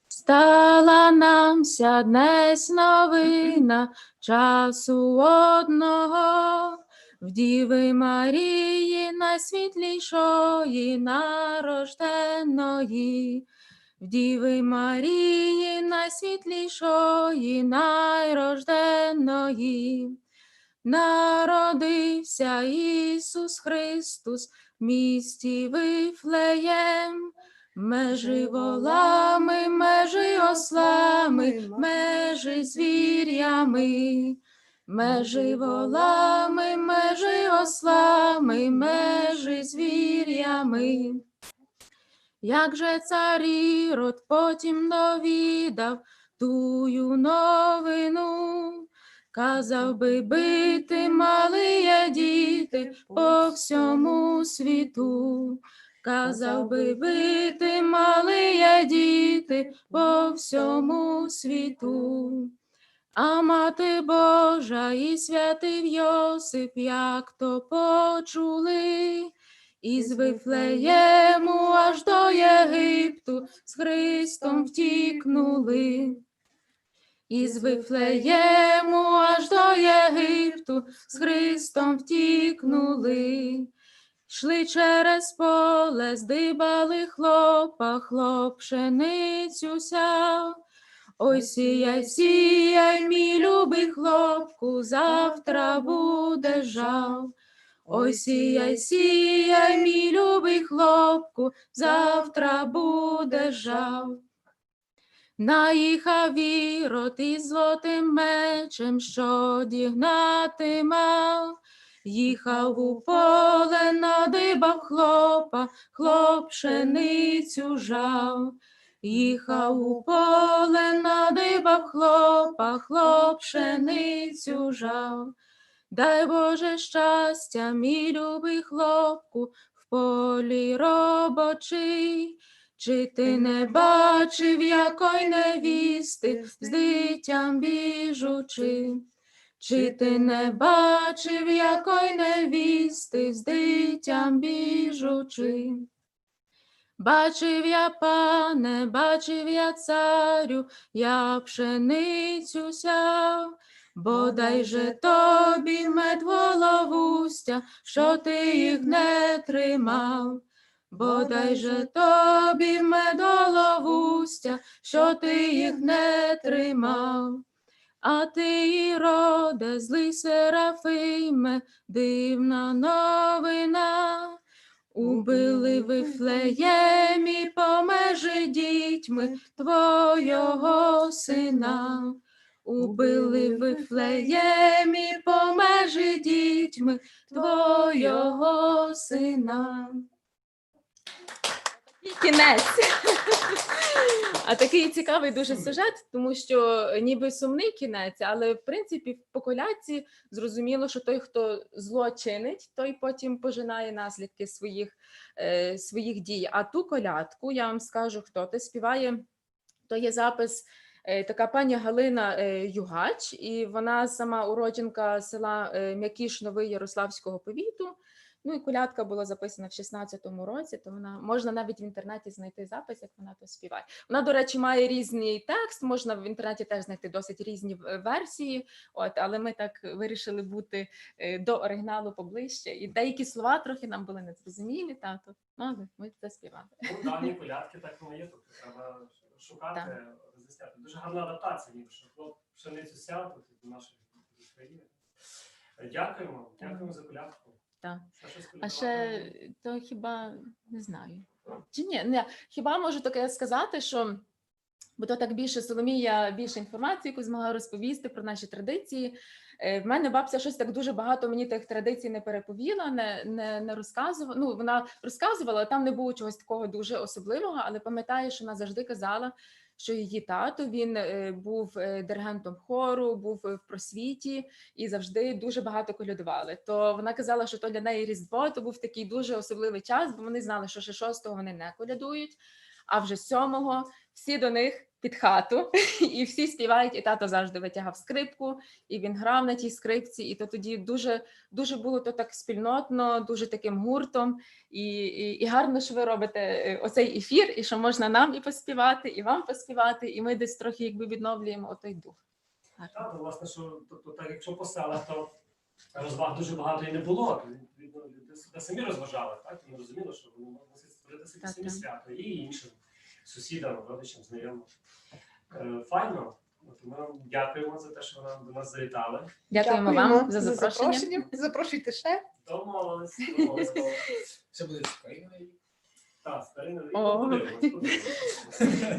Стала намся днес новина часу одного, в Діви Марії найсвітлішої нарожденої. В Діви Марії найсвітлішої найрожденої. Народився Ісус Христос в місті Вифлеєм, межі волами, межі ослами, межі звір'ями. Межі волами, межі ослами, межі звір'ями. Як же цар Ірод потім довідав тую новину, казав би бити малиє діти по всьому світу. Казав би бити малиє діти по всьому світу. А Мати Божа і святий Йосип, як то почули, із Вифлеєму аж до Єгипту з Христом втікнули. Із Вифлеєму аж до Єгипту з Христом втікнули. Йшли через поле, здибали хлопа, хлоп пшеницю сяв. Ой, сіяй, сіяй, мій любий хлопку, завтра буде жав. Ой, сіяй, сіяй, мій любий хлопку, завтра буде жав. Наїхав Ірод із золотим мечем, що дігнати мав. Їхав у поле, надибав хлопа, хлоп пшеницю жав. Їхав у поле, надибав хлопа, хлоп пшеницю жав. Дай Боже щастя, мій любий хлопку, в полі робочий. Чи ти не бачив, якої невісти з дитям біжучи? Чи ти не бачив, якої невісти з дитям біжучи? Бачив я, пане, бачив я, царю, я пшеницю сяв. Бодай же тобі медволовустя, що ти їх не тримав. Бодай же тобі медоловустя, що ти їх не тримав. А ти, Іроде, злий Серафиме, дивна новина. Убили в Вифлеємі помежі дітьми твого сина. Убили в Вифлеємі помежі дітьми твого сина. Кінець. А такий цікавий дуже сюжет, тому що ніби сумний кінець, але в принципі по колядці зрозуміло, що той, хто зло чинить, той потім пожинає наслідки своїх дій. А ту колядку, я вам скажу, хто те співає, то є запис така пані Галина Югач, і вона сама уродженка села М'якіш Новий Ярославського повіту. Ну і колядка була записана в 16-му році, то вона можна навіть в інтернеті знайти запис, як вона то співає. Вона, до речі, має різний текст, можна в інтернеті теж знайти досить різні версії, але ми так вирішили бути до оригіналу поближче. І деякі слова трохи нам були незрозумілі, але ми це співали. Ну, давні колядки так воно є, тобто треба шукати, роз'ясняти. Дуже гарна адаптація, ніби що хлоп пшеницю сяв тут до нашої країни. Дякуємо за колядку. Так. Щось А ще то хіба не знаю. Чи ні, хіба можу таке сказати, що бо то так більше Соломія, більше інформації, яку змогла розповісти про наші традиції. В мене бабця щось так дуже багато мені тих традицій не переповіла, не розказувала. Ну, вона розказувала, там не було чогось такого дуже особливого, але пам'ятаю, що вона завжди казала, що її тато, він був диригентом хору, був в просвіті і завжди дуже багато колядували. То вона казала, що то для неї Різдво, то був такий дуже особливий час, бо вони знали, що ще 6-го вони не колядують, а вже 7-го всі до них під хату, і всі співають, і тато завжди витягав скрипку, і він грав на тій скрипці, і то тоді дуже було то так спільнотно, дуже таким гуртом, і гарно, що ви робите оцей ефір, і що можна нам і поспівати, і вам поспівати, і ми десь трохи якби відновлюємо отой дух. Так, то, власне, що тобто, так, якщо по селах, то розваг дуже багато і не було. Люди себе самі розважали, так? І ми розуміли, що вони мусять створити собі самі свято і іншим сусідам, родичам, знайомим. Файно. От ми вам дякуємо за те, що ви до нас завітали. Дякуємо вам за запрошення. Запрошуйте ще. Домовились. Все буде цікаво. Так, старий О. подивимось.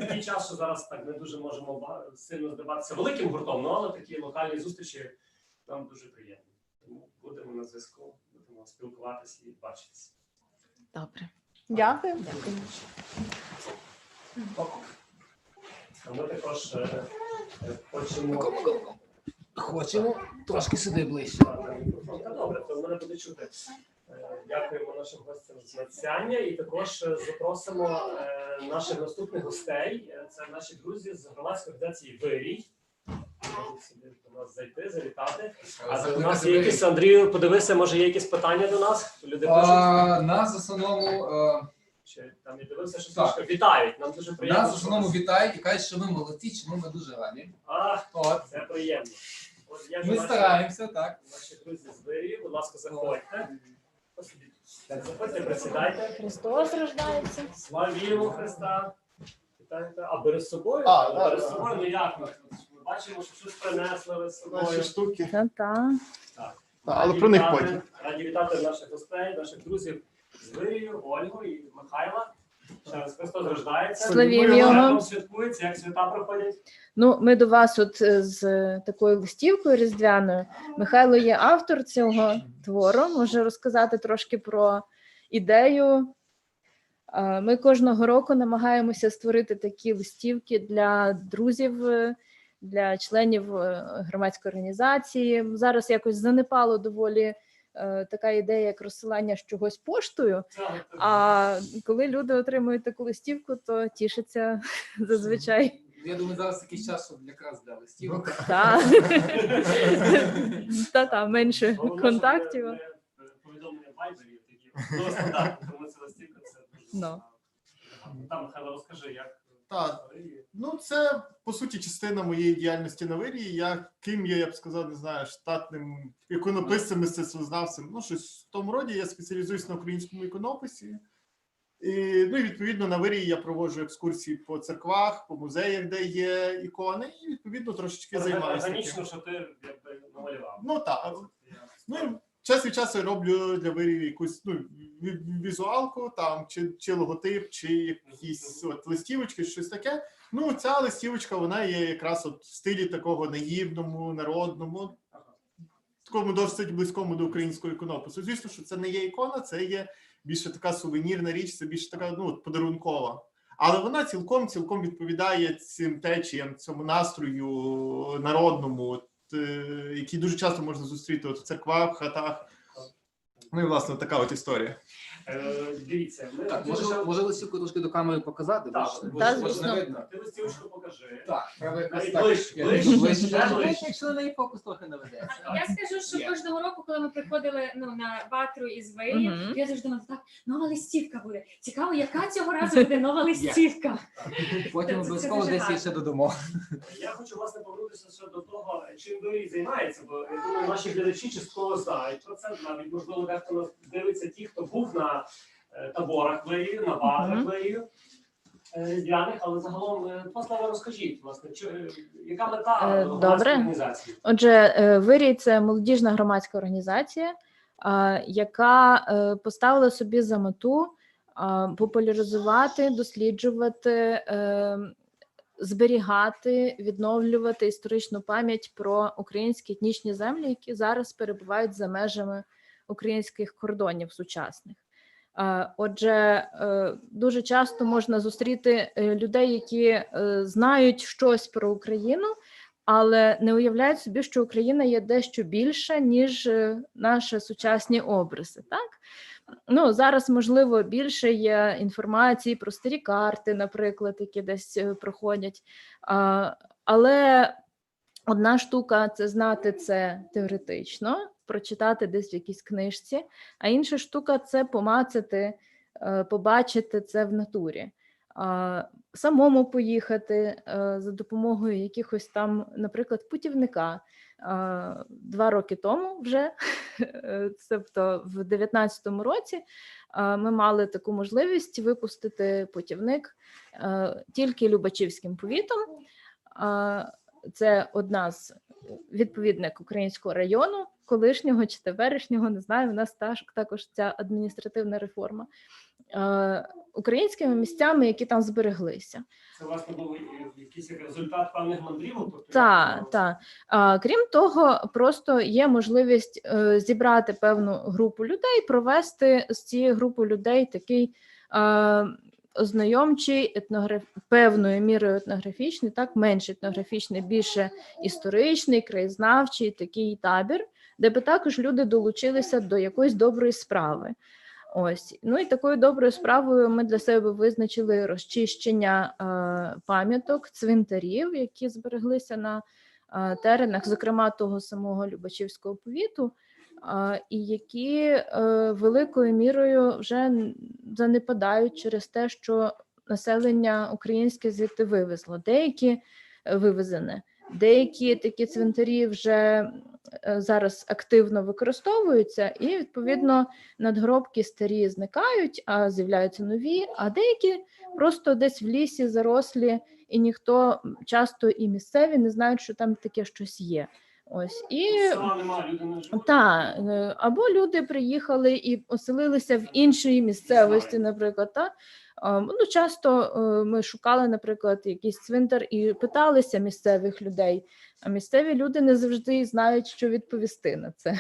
Такий час, що зараз так не дуже можемо сильно здаватися великим гуртом, але такі локальні зустрічі нам дуже приємні. Тому будемо на зв'язку, будемо спілкуватися і бачитися. Добре. Дякую. А ми також хочемо... Хочемо трошки сюди ближче. Та добре, то мене буде чути. Дякуємо нашим гостям з надсяння і також запросимо наших наступних гостей. Це наші друзі з громадської організації «Вирій». Можуть сюди до нас зайти, завітати. А у нас є якісь, Андрію, подивися, може є якісь питання до нас? Люди пишуть. Нас в основному Чи там я дивився, що трошки вітають. Нам дуже приємно. нас в основному вітають і кажуть, що ми молодці, чому ми дуже раді. От, це приємно. От, я Ми стараємося, так. Наші друзі з Вирії, будь ласка, заходьте. Заходьте, присідайте. Христос рождається. Славімо Христа. Вітайте. А бери з собою? Бери з собою, ну як? Ми бачимо, що щось принесли ви з собою. Наші штуки. Та. Так. Але Раді про них вітати- потім. Раді вітати наших гостей, наших друзів з Вирію, Ольгу і Михайла. Ще раз Христос рождається. Славімо Як його. там святкується, як свята проходять? Ну, ми до вас от з такою листівкою різдвяною. Михайло є автор цього твору, може розказати трошки про ідею. Ми кожного року намагаємося створити такі листівки для друзів, для членів громадської організації. Зараз якось занепало доволі така ідея, як розсилання чогось поштою. А коли люди отримують таку листівку, то тішаться зазвичай. Я думаю, зараз такий час, щоб якраз для листівок. Та менше Головне, контактів. щоб не повідомлення в Вайбері такі. Ну, стандартно, тому це листівка, це дуже Ну. багато. Там, Михайло, розкажи, як... Так. Ну, це, по суті, частина моєї діяльності на Вирії. Ким я б сказав, не знаю, штатним іконописцем, мистецтвознавцем. Ну, щось в тому роді. Я спеціалізуюсь на українському іконописі. Ну, і, відповідно, на Вирії я проводжу екскурсії по церквах, по музеях, де є ікони, і, відповідно, трошечки займаюся Органічно, таким. що ти якби намалював. Ну, так. Ну, і час від часу я роблю для Вирії якусь візуалку, там, чи логотип, чи якісь листівочки, щось таке. Ну, ця листівочка, вона є якраз от в стилі такого наївному, народному, такому досить близькому до українського іконопису. Звісно, що це не є ікона, це є більше така сувенірна річ, це більше така, подарункова. Але вона цілком відповідає цим течіям, цьому настрою народному, який дуже часто можна зустріти в церквах, в хатах. Ну і власне така от історія. Дивіться, ми Так, дуже- може листівку трошки до камери показати? Так, бо Так, ж не звісно. видно. Ти листівочку покажи. Так, треба якось Навіть так. ближче, Я ближче, ближче. ще ближче. Якщо на неї фокус трохи наведеться. Я скажу, що Є. кожного року, коли ми приходили на ватру із Виї, Мгм. я завжди думала, так, нова листівка буде. Цікаво, яка цього разу буде нова листівка. Потім Це обов'язково дуже десь гарно. її ще додамо. Я хочу власне повернутися ще до того, чим Вирій займається, бо я думаю, наші глядачі частково знають про це. Навіть можливо, дехто нас дивиться ті, хто був на таборах Вирію, на ватрах Мгм. Вирію різдвяних, але загалом два слова розкажіть, власне, яка мета громадської добре. організації? Отже, Вирій – це молодіжна громадська організація, яка поставила собі за мету популяризувати, досліджувати, зберігати, відновлювати історичну пам'ять про українські етнічні землі, які зараз перебувають за межами українських кордонів сучасних. Отже, дуже часто можна зустріти людей, які знають щось про Україну, але не уявляють собі, що Україна є дещо більше, ніж наші сучасні образи. Так? Ну, зараз, можливо, більше є інформації про старі карти, наприклад, які десь проходять. Але одна штука – це знати це теоретично, прочитати десь в якійсь книжці, а інша штука – це помацати, побачити це в натурі. Самому поїхати за допомогою якихось там, наприклад, путівника. 2 роки тому вже, тобто в 2019 році, ми мали таку можливість випустити путівник тільки Любачівським повітом. Це одна з відповідник Українського району, колишнього чи теперішнього, не знаю, у нас також ця адміністративна реформа. Українськими місцями, які там збереглися. Це, власне, був якийсь результат певних мандрівок? Тобто, Так. Крім того, просто є можливість зібрати певну групу людей, провести з цією групою людей такий ознайомчий, певною мірою етнографічний, так, менш етнографічний, більше історичний, краєзнавчий такий табір, де би також люди долучилися до якоїсь доброї справи. Ось. Ну і такою доброю справою ми для себе визначили розчищення пам'яток, цвинтарів, які збереглися на теренах, зокрема того самого Любачівського повіту, і які великою мірою вже занепадають через те, що населення українське звідти вивезло. Деякі вивезені, деякі такі цвинтарі вже зараз активно використовуються, і, відповідно, надгробки старі зникають, а з'являються нові, а деякі просто десь в лісі зарослі, і ніхто, часто і місцеві, не знають, що там таке щось є. Ось. І Села немає, люди не живуть. так, або люди приїхали і оселилися в іншій місцевості, наприклад. Та? Ну, часто ми шукали, наприклад, якийсь цвинтар і питалися місцевих людей, а місцеві люди не завжди знають, що відповісти на це,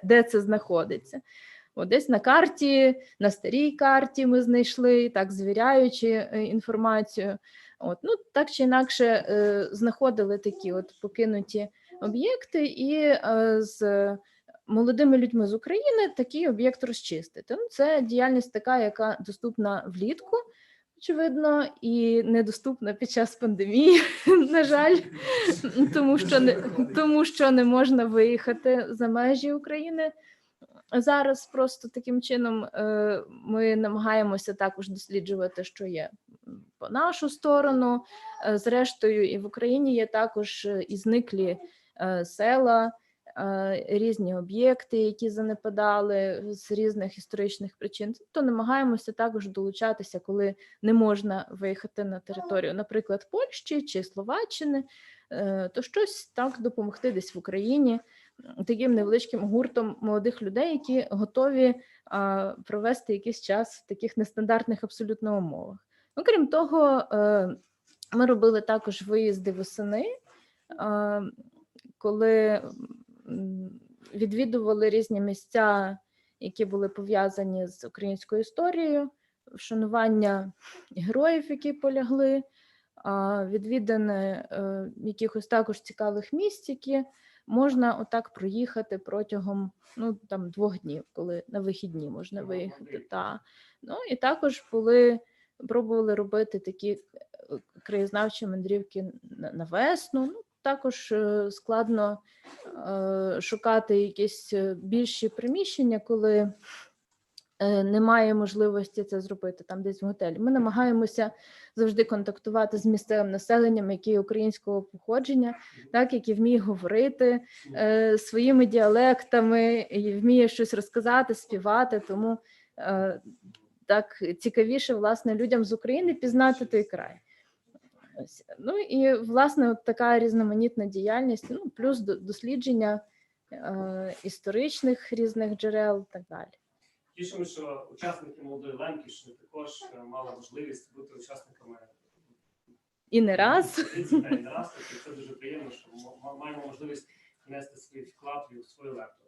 де це знаходиться. От десь на карті, на старій карті ми знайшли, так звіряючи інформацію. От, ну, так чи інакше знаходили такі от покинуті об'єкти, і з молодими людьми з України такий об'єкт розчистити. Ну, це діяльність така, яка доступна влітку, очевидно, і недоступна під час пандемії, на жаль, тому що не можна виїхати за межі України. Зараз просто таким чином ми намагаємося також досліджувати, що є по нашу сторону. Зрештою, і в Україні є також і зниклі села, різні об'єкти, які занепадали з різних історичних причин. То намагаємося також долучатися, коли не можна виїхати на територію, наприклад, Польщі чи Словаччини, то щось так допомогти десь в Україні таким невеличким гуртом молодих людей, які готові провести якийсь час в таких нестандартних абсолютно умовах. Ну, крім того, ми робили також виїзди восени, коли відвідували різні місця, які були пов'язані з українською історією, вшанування героїв, які полягли, відвідане якихось також цікавих місць, які можна отак проїхати протягом 2 днів, коли на вихідні можна виїхати. Ну і також пробували робити такі краєзнавчі мандрівки на весну. Ну, також складно шукати якісь більші приміщення, коли немає можливості це зробити там десь в готелі. Ми намагаємося завжди контактувати з місцевим населенням, яке є українського походження, так, які вміє говорити своїми діалектами, і вміє щось розказати, співати, тому так цікавіше, власне, людям з України пізнати той край. Ось. Ну і, власне, от така різноманітна діяльність, ну, плюс дослідження історичних різних джерел і так далі. Тішимо, що учасники молодої лемківщини також мали можливість бути учасниками. І не раз. Не раз, це дуже приємно, що маємо можливість внести свій вклад в свою лепту.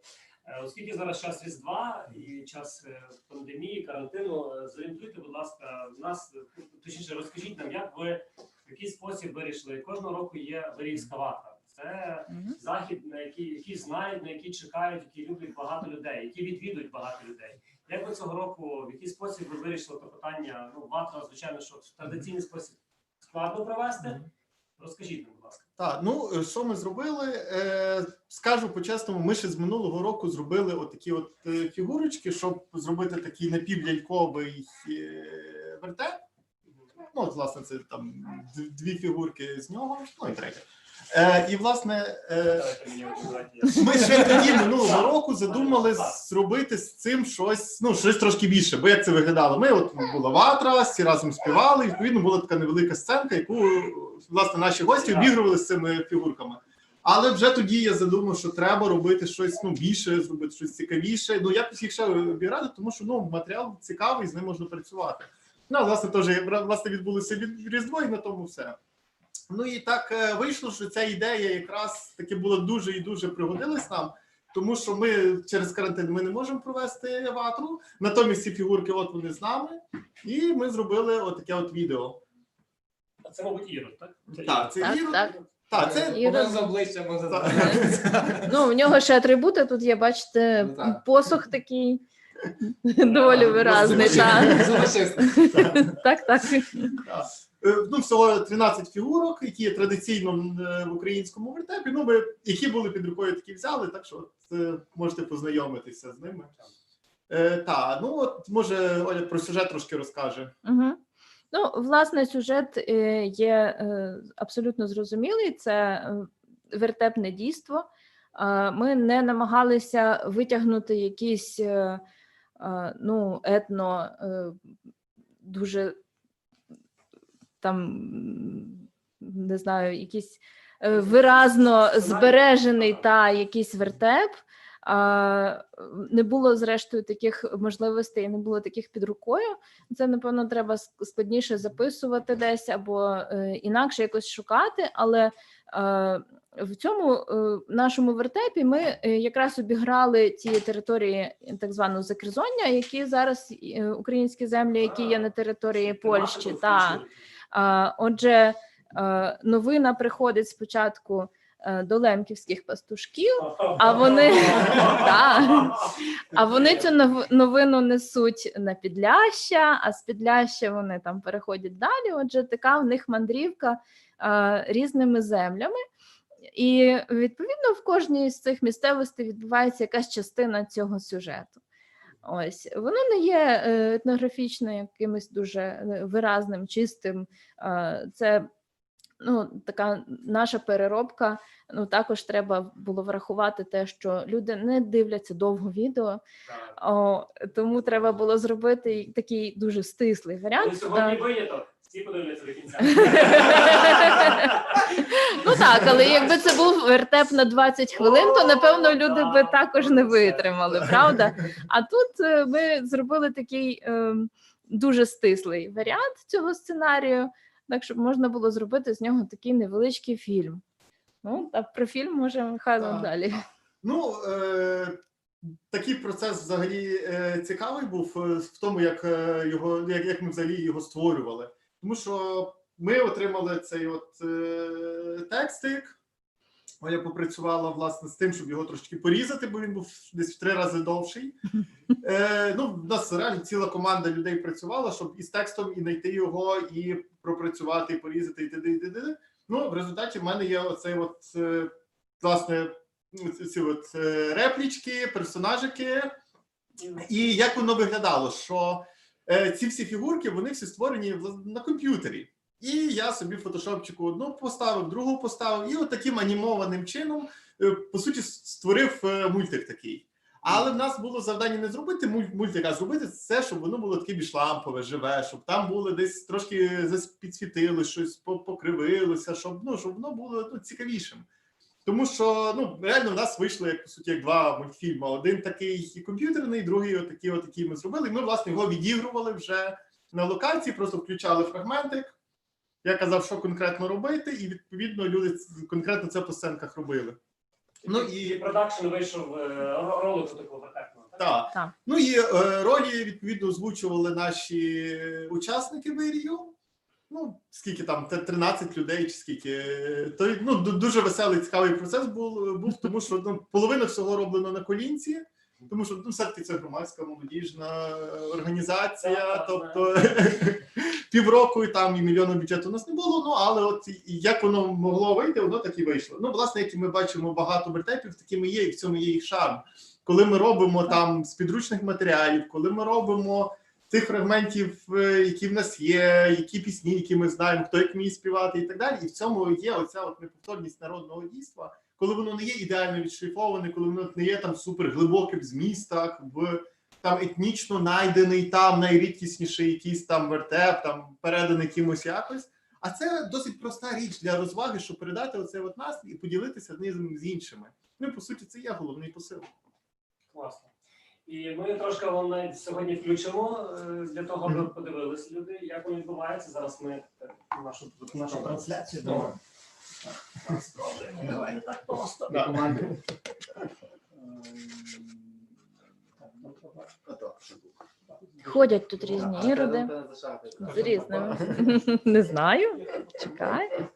Оскільки зараз час Різдва і час пандемії, карантину, зорієнтуйте, будь ласка, нас, точніше, розкажіть нам, як ви, в який спосіб вирішили. Кожного року є Вирівська ватра. Це захід, на який знають, на який чекають, який люблять багато людей, які відвідують багато людей. Як ви цього року, в який спосіб ви вирішили це питання? Ну, ватра, звичайно, що в традиційний спосіб складно провести. Розкажіть нам, будь ласка. Так, ну, що ми зробили? Скажу по-чесному, ми ще з минулого року зробили отакі от фігурочки, щоб зробити такий напівляльковий вертеп. Ну, от, власне, це там 2 фігурки з нього, ну і 3. І, власне, ми ще тоді минулого року задумали зробити з цим щось трошки більше, бо як це виглядало? От була ватра, всі разом співали, і, відповідно, була така невелика сценка, яку, власне, наші гості обігрували з цими фігурками. Але вже тоді я задумав, що треба робити щось більше, зробити щось цікавіше. Ну, якось їх ще обіграти, тому що матеріал цікавий, з ним можна працювати. Ну, власне, теж відбулося Різдво, і на тому все. Ну і так вийшло, що ця ідея якраз таки була дуже і дуже пригодилась нам, тому що ми через карантин ми не можемо провести ватру, натомість ці фігурки от вони з нами, і ми зробили отаке от відео. А це, мабуть, Ірод, так? Так, це Ірод. Так. Так, це Ірод. з обличчя може Ну, в нього ще атрибути, тут є, бачите, Ну, так. посох такий доволі виразний. Так. Так. Ну, всього 13 фігурок, які є традиційно в українському вертепі, які були під рукою, такі взяли, так що можете познайомитися з ними. Ну от, може, Оля про сюжет трошки розкаже. Угу. Ну, власне, сюжет є абсолютно зрозумілий, це вертепне дійство. Ми не намагалися витягнути якісь етно дуже там, не знаю, якийсь виразно збережений якийсь вертеп. Не було, зрештою, таких можливостей, не було таких під рукою. Це, напевно, треба складніше записувати десь або інакше якось шукати, але в цьому нашому вертепі ми якраз обіграли ті території так званого Закерзоння, які зараз українські землі, які є на території Польщі. Отже, новина приходить спочатку до лемківських пастушків, а вони цю новину несуть на Підляща, а з Підляща вони там переходять далі. Отже, така в них мандрівка різними землями. І, відповідно, в кожній з цих місцевостей відбувається якась частина цього сюжету. Ось, воно не є етнографічно якимось дуже виразним, чистим. Це така наша переробка. Також треба було врахувати те, що люди не дивляться довго відео, тому треба було зробити такий дуже стислий варіант. Сьогодні виняток, всі подивляться до кінця. Ну так, але якби це був вертеп на 20 хвилин, то, напевно, люди би також не витримали, правда? А тут ми зробили такий дуже стислий варіант цього сценарію, так, щоб можна було зробити з нього такий невеличкий фільм. А про фільм може Михайло далі. Ну, такий процес взагалі цікавий був в тому, як ми взагалі його створювали. Тому що ми отримали цей текстик, Оля попрацювала, власне, з тим, щоб його трошки порізати, бо він був десь в 3 рази довший. В нас реально ціла команда людей працювала, щоб і з текстом, і знайти його, і пропрацювати, і порізати, і т.д. Ну, в результаті в мене є оцей власне, ці реплічки, персонажики. І як воно виглядало, що ці всі фігурки, вони всі створені на комп'ютері. І я собі в фотошопчику одну поставив, другу поставив, і от таким анімованим чином, по суті, створив мультик такий. Але в нас було завдання не зробити мультик, а зробити це, щоб воно було таке більш лампове, живе, щоб там було десь трошки підсвітилось, щось покривилося, щоб воно було цікавішим. Тому що, реально в нас вийшло, як, по суті, як 2 мультфільми. Один такий комп'ютерний, другий отакий ми зробили. І ми, власне, його відігрували вже на локації, просто включали фрагментик. Я казав, що конкретно робити, і, відповідно, люди конкретно це по сценках робили. І продакшн вийшов ролику такого ефектного. Так. Так. Ну і ролі, відповідно, озвучували наші учасники вирію. Скільки там, 13 людей чи скільки. То, дуже веселий, цікавий процес був, тому що половина всього роблено на колінці, тому що все-таки це громадська молодіжна організація, тобто півроку і там і мільйона бюджету у нас не було, але от як воно могло вийти, воно так і вийшло. Власне, як і ми бачимо, багато вертепів такими є, і в цьому є їх шарм. Коли ми робимо там з підручних матеріалів, коли ми робимо тих фрагментів, які в нас є, які пісні, які ми знаємо, хто як вміє співати і так далі. І в цьому є оця неповторність народного дійства, коли воно не є ідеально відшліфоване, коли воно не є там супер глибоким в змістах, там етнічно найдений, там найрідкісніший якийсь там вертеп, там переданий кимось якось. А це досить проста річ для розваги, щоб передати оцей настрій і поділитися ним з іншими. По суті, це є головний посил. Класно. І ми трошки вам навіть сьогодні включимо для того, аби подивилися люди, як воно відбувається. Зараз ми нашу трансляцію дамо. Давай, не так просто. Ходять тут різні іроди з різними. Не знаю. Чекай.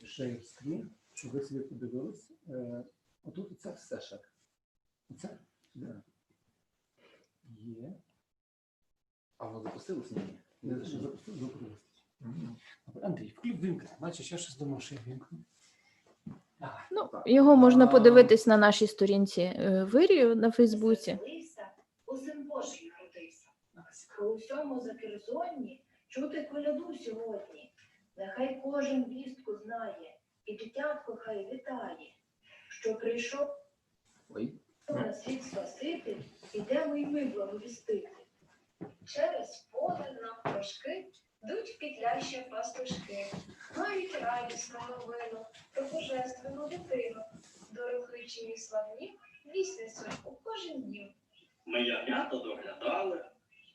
Share screen, щоб ви собі подивились. Отут це все шаг. Оце? Да. Є. А воно запустилось? Ні. Не що запустилось, запустилось. Андрій, вимкни. Бачиш, я щось думав, що я вимкну. Його можна подивитись на нашій сторінці вирію на Фейсбуці. У син Божий родився. Про усьому закерзонні чути коляду сьогодні. Нехай кожен вістку знає, і дитятко хай вітає, що прийшов на світ Спаситель, ідемо й ми благовістити. Через поле навпрошки йдуть петлящі пастушки, мають радісну новину про божественну дитину, дорогичні славні вість несуть у кожен дім. Ми ягнята доглядали,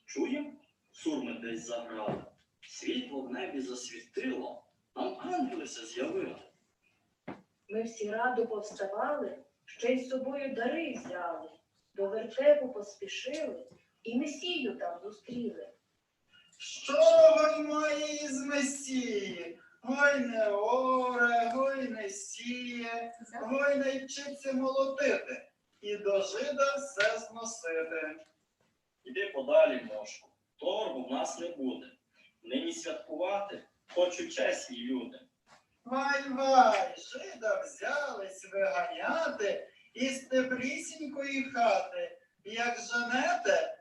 чуєм, сурми десь заграли. Світло в небі засвітило, нам ангелися з'явили. Ми всі радо повставали, ще й з собою дари взяли, до вертепу поспішили і Месію там зустріли. Що гой має із Месії? Гой не оре, гой не сіє, гой не вчиться молотити, і до жида все зносити. Іди подалі, мошку, торгу в нас не буде. Нині святкувати хочуть чесні люди. Вай, жида взялись виганяти із теплісінької хати. Як женете,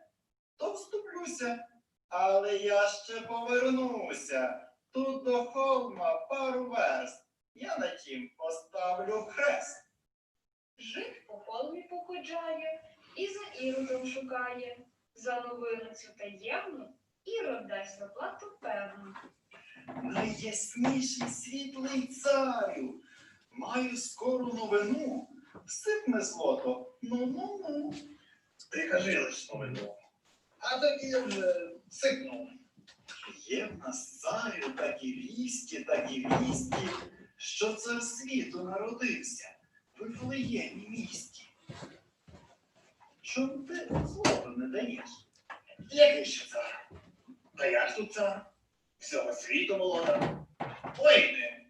то вступлюся, але я ще повернуся. Тут до холма пару верст, я на тім поставлю хрест. Жид по холмі походжає і за Іродом шукає. За новину цю таємну Ірод дасть оплату певну. Найясніший світлий царю, маю скору новину. Сипне злото, ну. Ти кажи лиш новину. А так я вже сипнув. Є в нас царю такі вісті, що цар світу народився в Вифлеємі місті. Чом ти злото не даєш? Який ще цар? Та я ж тут цар. Всього світу молода. Воїни,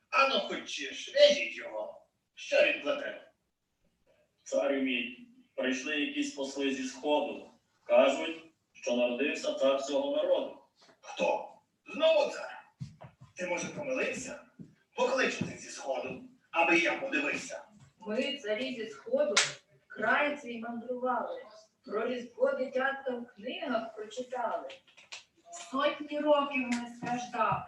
ану хочеш, везіть його. Що він плете? Царю мій, прийшли якісь посли зі сходу. Кажуть, що народився цар цього народу. Хто? Знову цар? Ти, може, помилився? Покличу тих зі сходу, аби я подивився. Ми, царі зі сходу, край свій мандрували. Про Різдво дитятка в книгах прочитали. Сотні років ми страждали,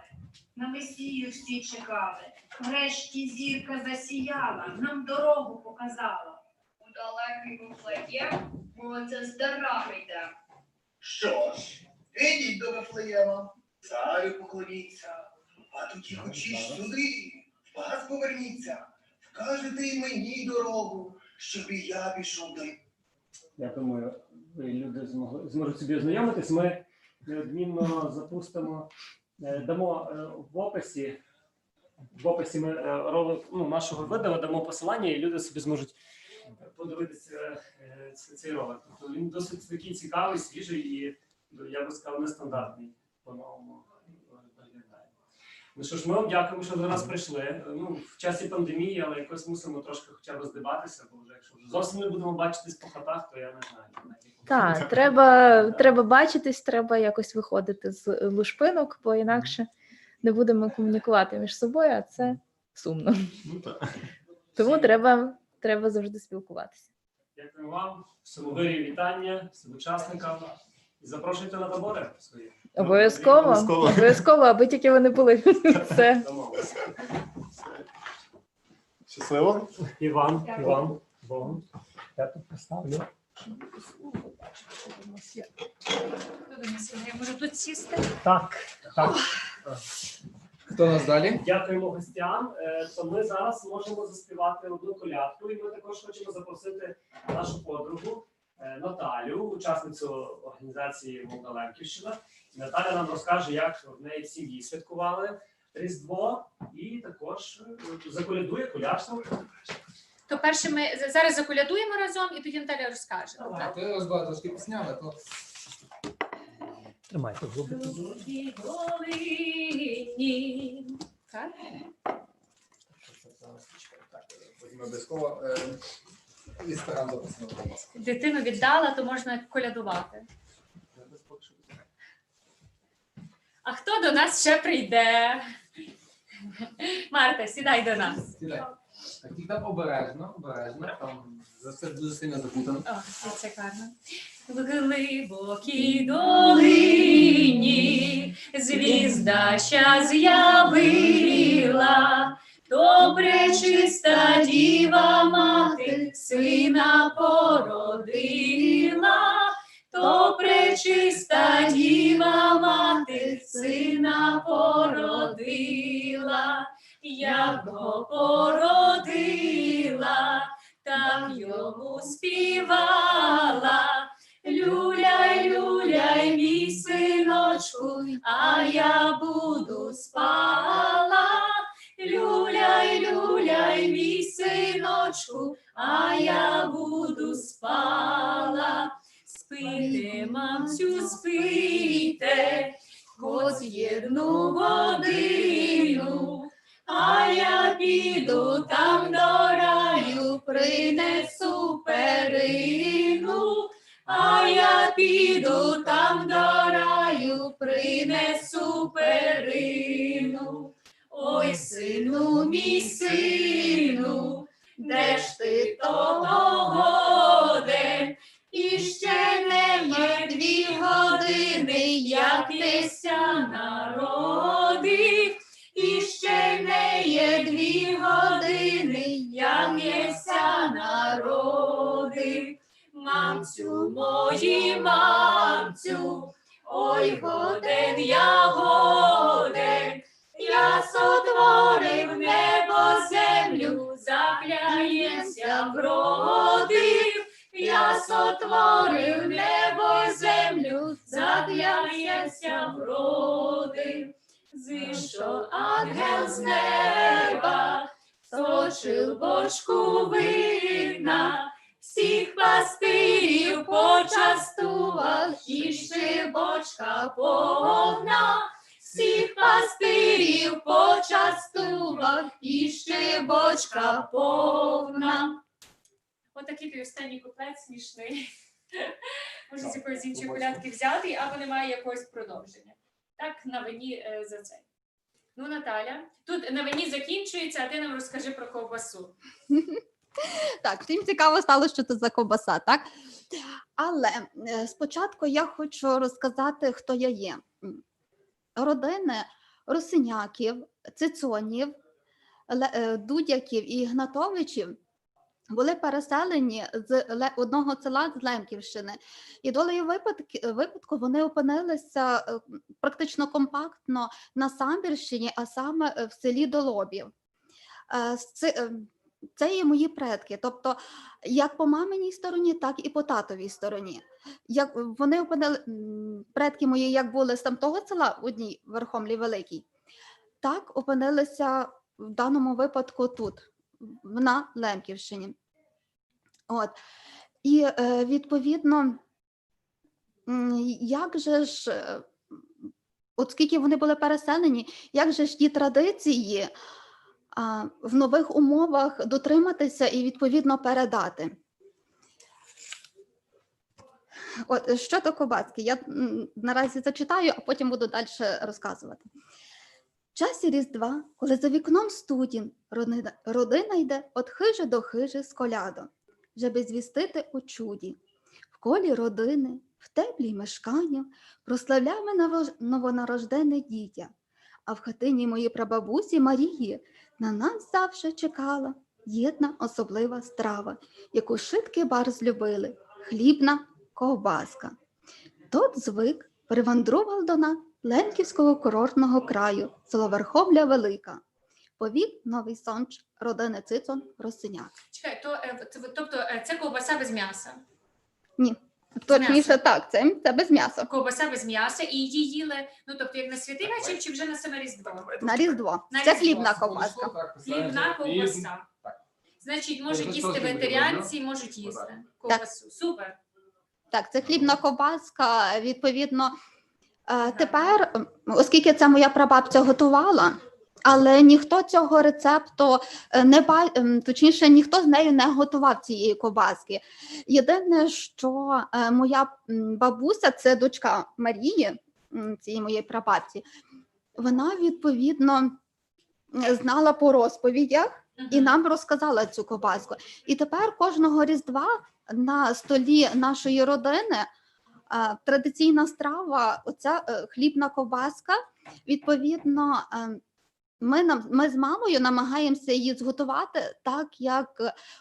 на Месію всі чекали. Врешті зірка засіяла, нам дорогу показала. У далекий Вифлеєм ми оце з дарами йдемо. Що ж, ідіть до Вифлеєма, царю поклоніться, а тоді хочіть сюди, в пас поверніться, вкажете й мені дорогу, щоб і я пішов до... Я думаю, ви люди зможуть собі ознайомитись. Ми неодмінно запустимо, дамо в описі ми ролик нашого відео, дамо посилання, і люди собі зможуть подивитися цей ролик. Тобто він досить такий цікавий, свіжий і, я би сказав, нестандартний по-новому виглядає. Ну що ж, ми вам дякуємо, що до нас прийшли. В часі пандемії, але якось мусимо трошки хоча б здибатися, бо вже якщо вже зовсім не будемо бачитись по хатах, то я не знаю. Так, треба бачитись, треба якось виходити з лушпинок, бо інакше не будемо комунікувати між собою, а це сумно. Тому треба завжди спілкуватися. Дякую вам, всьому вирі вітання, всім учасникам. І запрошуйте на табори свої. Обов'язково, аби тільки вони були. Все. Щасливо. І вам, Богом. Я тут поставлю. Я можу тут сісти? Так. Хто у нас далі? Дякуємо гостям. То ми зараз можемо заспівати одну колядку, і ми також хочемо запросити нашу подругу Наталю, учасницю організації Молдаванківщина. Наталя нам розкаже, як в неї в сім'ї святкували Різдво, і також заколядує колядство. То перше ми зараз заколядуємо разом, і тоді Наталя розкаже. А ти розбавила трошки піснями, то... Тримайте. Так? Обов'язково Інстаграм записано. Дитину віддала, то можна колядувати. А хто до нас ще прийде? Марта, сідай до нас. Сідай. Так, тільки там обережно, там за це дуже сильно запутано. О, це гарно. В глибокій долині звізда ща з'явила, то пречиста діва мати сина породила, то пречиста діва мати сина породила, як го породила, так йому співала. Люляй, люляй, мій синочку, а я буду спала. Люляй, люляй, мій синочку, а я буду спала. Спите, мамцю, спите, хоч єдну годину, а я піду там до раю, принесу перину. А я піду там до раю, принесу перину. Ой, сину, мій сину, де ж ти того годен? І ще не є 2 години, як єся народив. І ще не є 2 години, як єся народив. Мамцю, мої мамцю, ой, годен я годен, я сотворив небо землю, закляємся вродив, я сотворив небо землю, закляємся вродив. Зійшов ангел з неба, точив бочку вина, всіх пастирів почастував, і ще бочка повна, всіх пастирів почастував, і ще бочка повна. Отакий той останній куплет смішний. Може з якоїсь іншої колядки взяти, або немає якогось продовження. Так, на вині за це. Ну, Наталя, тут на вині закінчується, а ти нам розкажи про ковбасу. Так, всім цікаво стало, що це за ковбаса, так? Але спочатку я хочу розказати, хто я є. Родини Русиняків, Цицонів, Дудяків і Ігнатовичів були переселені з одного села з Лемківщини. І долею випадку вони опинилися практично компактно на Самбірщині, а саме в селі Долобів. Це є мої предки, тобто як по маминій стороні, так і по татовій стороні. Як вони опинили, предки мої як були з тамтого села в одній Верхомлі Великій, так опинилися в даному випадку тут, на Лемківщині. От. І відповідно, як же ж, от скільки вони були переселені, як же ж ті традиції в нових умовах дотриматися і відповідно передати. От, щодо ковбаски, я наразі зачитаю, а потім буду далі розказувати. В часі Різдва, коли за вікном студінь, родина йде от хижи до хижи з колядом, щоби звістити у чуді. В колі родини, в теплій мешканні прославляємо новонарождене дитя. А в хатині моєї прабабусі Марії на нас завжди чекала єдна особлива страва, яку шитки барз любили – хлібна ковбаска. Тот звик привандрував до нас Ленківського курортного краю, село Верховля Велика. Повік Новий Сонч, родини Цицон, Росиняк. Чекай, тобто це ковбаса без м'яса? Ні, точніше так, це без м'яса. Ковбаса без м'яса, і її їли, ну тобто як на святий вечір чи вже на саме Різдво? На Різдво. На Це Різдво. хлібна ковбаска. Хлібна ковбаса. Значить, можуть їсти вегетаріанці, можуть їсти ковбасу. Супер. Так, це хлібна ковбаска, відповідно. Тепер, оскільки це моя прабабця готувала, але ніхто цього рецепту точніше, ніхто з нею не готував цієї ковбаски. Єдине, що моя бабуся, це дочка Марії, цієї моєї прабабці, вона, відповідно, знала по розповідях і нам розказала цю ковбаску. І тепер кожного Різдва на столі нашої родини традиційна страва, оця хлібна ковбаска, відповідно, ми з мамою намагаємося її зготувати так, як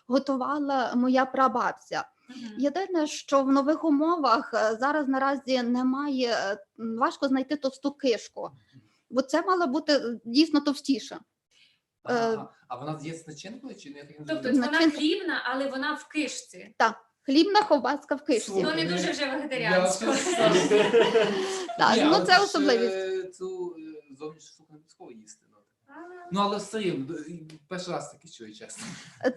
готувала моя прабабця. Єдине, що в нових умовах зараз наразі немає, важко знайти товсту кишку, бо це мало бути дійсно товстіше. А вона є з начинкою чи не? Тобто вона хлібна, але вона в кишці? Так, хлібна ковбаска в кишці. Ну не дуже вже вегетаріанська. Так, ну це особливість. Цю зовнішню штуку не обов'язково їсти. Ну, але все рівно, перший раз таки чую, чесно.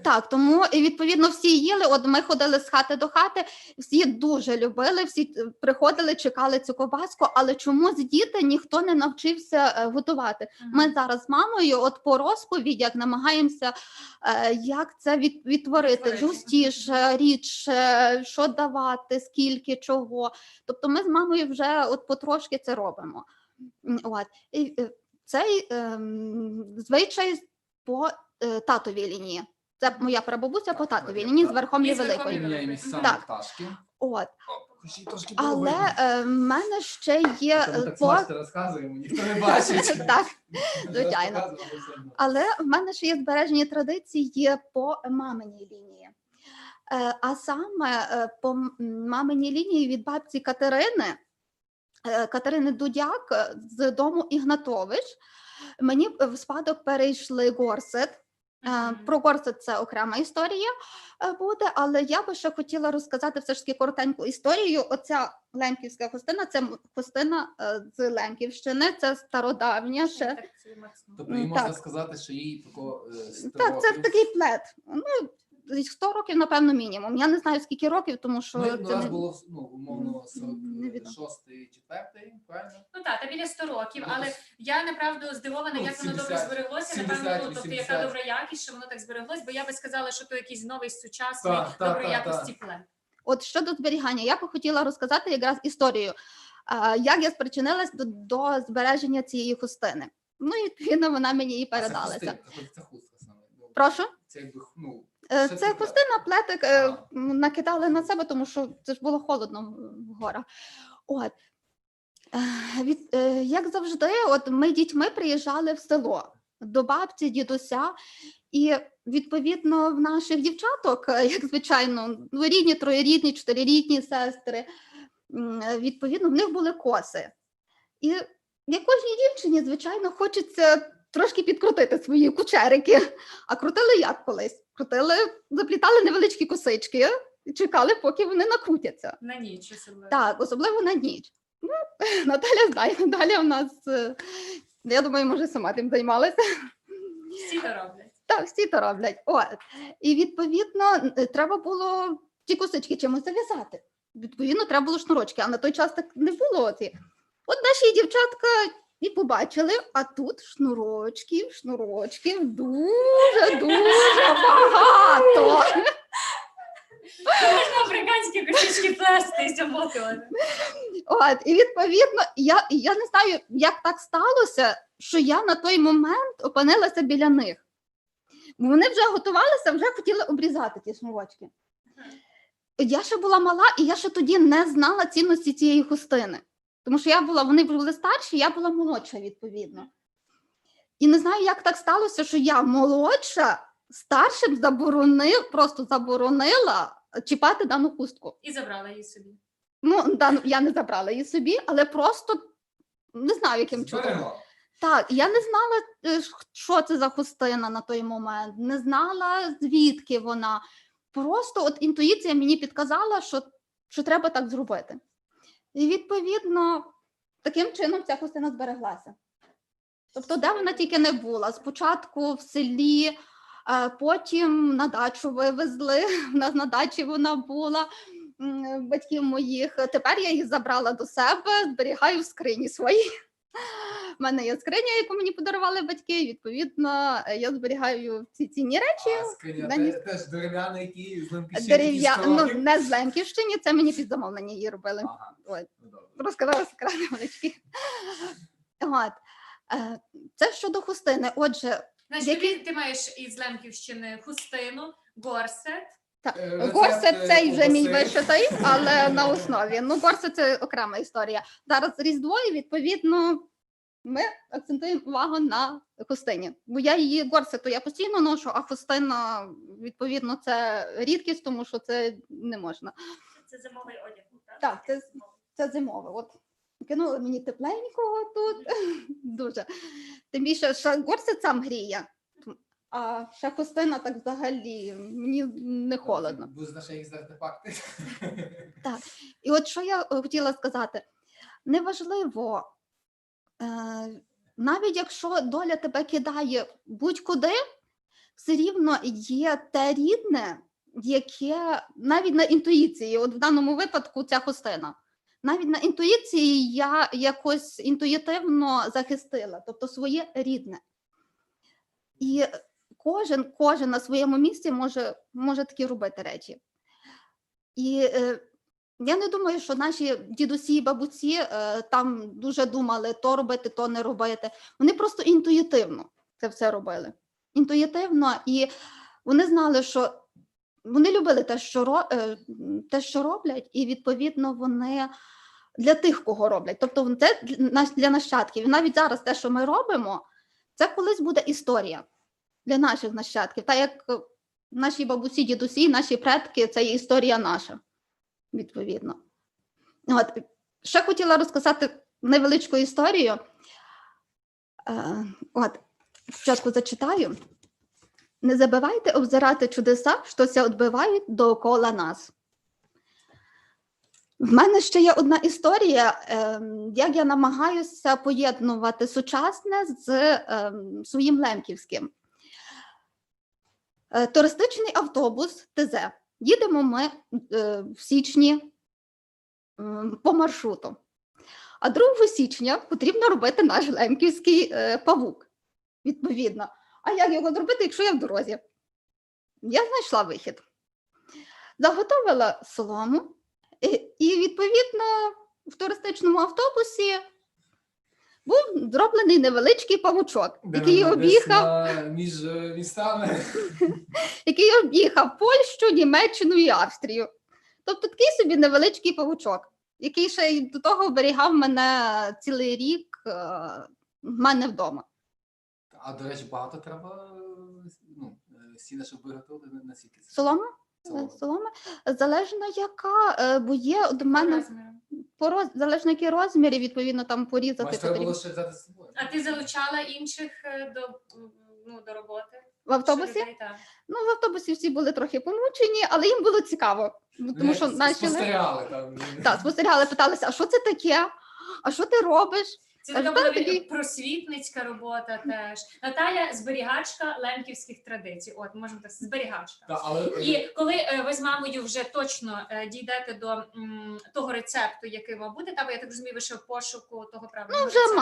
Так, тому, і відповідно, всі їли, от ми ходили з хати до хати, всі дуже любили, всі приходили, чекали цю ковбаску, але чомусь діти ніхто не навчився готувати. Ми зараз з мамою, от по розповідях, намагаємося, як це відтворити, жорсткіше, рідше, що давати, скільки, чого. Тобто ми з мамою вже от потрошки це робимо. От. Цей звичай по татовій лінії. Це моя прабабуся по татовій лінії з Верхомлі Великої. Так. От. Але в мене ще є розказуємо, ніхто не бачить. Так, звичайно. Але в мене ще є збережені традиції по маминій лінії. А саме по маминій лінії від бабці Катерини Дудяк з дому Ігнатович. Мені в спадок перейшли горсет. Про горсет це окрема історія буде, але я би ще хотіла розказати все ж таки коротеньку історію. Оця лемківська хустина, це хустина з Лемківщини, це стародавня ще. Тобто їй можна сказати, що їй тако... Так, це такий плед. Ну, 100 років, напевно, мінімум. Я не знаю, скільки років, тому що Ну, це у нас не... було, ну, умовно, невідомо. 46-й, 4-й, правильно? Ну так, та біля 100 років, Ну, але десь- я направду здивована, Ну, як воно добре 70, збереглося. 70, Напевно, ну, тобто 80. яка добра якість, що воно так збереглось, бо я би сказала, що то якийсь новий сучасний, доброї якості плен. От щодо зберігання, я би хотіла розказати якраз історію, як я спричинилась до збереження цієї хустини. Ну, і відповідно, вона мені і передалася. Це хустка саме. Ну, Прошу? Це якби, ну, Це хустина, плетик накидали на себе, тому що це ж було холодно в горах. От. Як завжди, от ми дітьми приїжджали в село до бабці, дідуся, і відповідно в наших дівчаток, як звичайно, рідні, троєрідні, чотирирідні сестри, відповідно, в них були коси. І як кожній дівчині, звичайно, хочеться трошки підкрутити свої кучерики. А крутили як колись? Крутили, заплітали невеличкі косички і чекали, поки вони накрутяться. На ніч особливо. Так, особливо на ніч. Ну, Наталя знає, Наталя у нас, я думаю, може, сама тим займалася. Всі то роблять. Так, всі то роблять. От. І відповідно треба було ті косички чимось зав'язати. Відповідно, треба було шнурочки, а на той час так не було. От наші дівчатка і побачили, а тут шнурочків дуже багато. Можна африканські косички плести і замотувати. От, і відповідно, я не знаю, як так сталося, що я на той момент опинилася біля них. Бо вони вже готувалися, вже хотіли обрізати ті шнурочки. Я ще була мала, і я ще тоді не знала цінності цієї хустини. Тому що вони були старші, я була молодша, відповідно. І не знаю, як так сталося, що я молодша, старшим просто заборонила чіпати дану хустку. І забрала її собі. Ну, я не забрала її собі, але просто не знаю, яким чином. Так, я не знала, що це за хустина на той момент, не знала, звідки вона. Просто от інтуїція мені підказала, що треба так зробити. І, відповідно, таким чином ця хустина збереглася. Тобто, де вона тільки не була. Спочатку в селі, потім на дачу вивезли, в нас на дачі вона була, батьків моїх. Тепер я її забрала до себе, зберігаю в скрині своїй. У мене є скриня, яку мені подарували батьки, відповідно, я зберігаю ці цінні речі. А скриня теж дерев'яна, які з Ну, не з Лемківщини, це мені під замовлення її робили. Ага. От. Розказала секрет невеличкий. От. Це щодо хустини. Отже, Значить, ти маєш із Лемківщини хустину, горсет. горсет цей вже мій вишитий, але на основі. Ну, горсет – це окрема історія. Зараз Різдво, і відповідно ми акцентуємо увагу на хустині. Бо горсету я постійно ношу, а хустина, відповідно, це рідкість, тому що це не можна. Це зимовий одяг, так? Так, це зимове. От кинули мені тепленького тут. Дуже. Тим більше, що горсет сам гріє. А ще хустина так взагалі, мені не холодно. Визнаєш якісь артефакти. Так. І от що я хотіла сказати. Неважливо, навіть якщо доля тебе кидає будь-куди, все рівно є те рідне, яке навіть на інтуїції, от в даному випадку ця хустина, навіть на інтуїції я якось інтуїтивно захистила, тобто своє рідне. І кожен на своєму місці може такі робити речі. І я не думаю, що наші дідусі і бабусі там дуже думали то робити, то не робити. Вони просто інтуїтивно це все робили. Інтуїтивно, і вони знали, що вони любили те, що роблять, і відповідно вони для тих, кого роблять. Тобто це для нащадків. І навіть зараз те, що ми робимо, це колись буде історія для наших нащадків. Так як наші бабусі, дідусі, наші предки – це є історія наша, відповідно. От. Ще хотіла розказати невеличку історію. От. Спочатку зачитаю. «Не забивайте обзирати чудеса, що ся відбивають довкола нас». В мене ще є одна історія, як я намагаюся поєднувати сучасне з своїм лемківським. Туристичний автобус ТЗ. Їдемо ми в січні по маршруту. А 2 січня потрібно робити наш лемківський павук, відповідно. А як його зробити, якщо я в дорозі? Я знайшла вихід. Заготовила солому і, відповідно, в туристичному автобусі був зроблений невеличкий павучок, який об'їхав між містами. який об'їхав Польщу, Німеччину і Австрію. Тобто такий собі невеличкий павучок, який ще й до того оберігав мене цілий рік в мене вдома. А, до речі, багато треба сіна, щоб виготовити наскільки це? Солома? Солома? Залежно яка, бо є до мене залежно які розміри, відповідно, там порізати. Може, треба було ще взяти з собою. А ти залучала інших до роботи? В автобусі? Людей, так. Ну, в автобусі всі були трохи помучені, але їм було цікаво. Тому що спостерігали там. Так, спостерігали, питалися, а що це таке? А що ти робиш? Це така була просвітницька робота теж. Наталя зберігачка лемківських традицій. От, можемо так, зберігачка. І коли ви з мамою вже точно дійдете до того рецепту, який вам буде, та, бо я так розумію, ви ще в пошуку того правильного рецепту.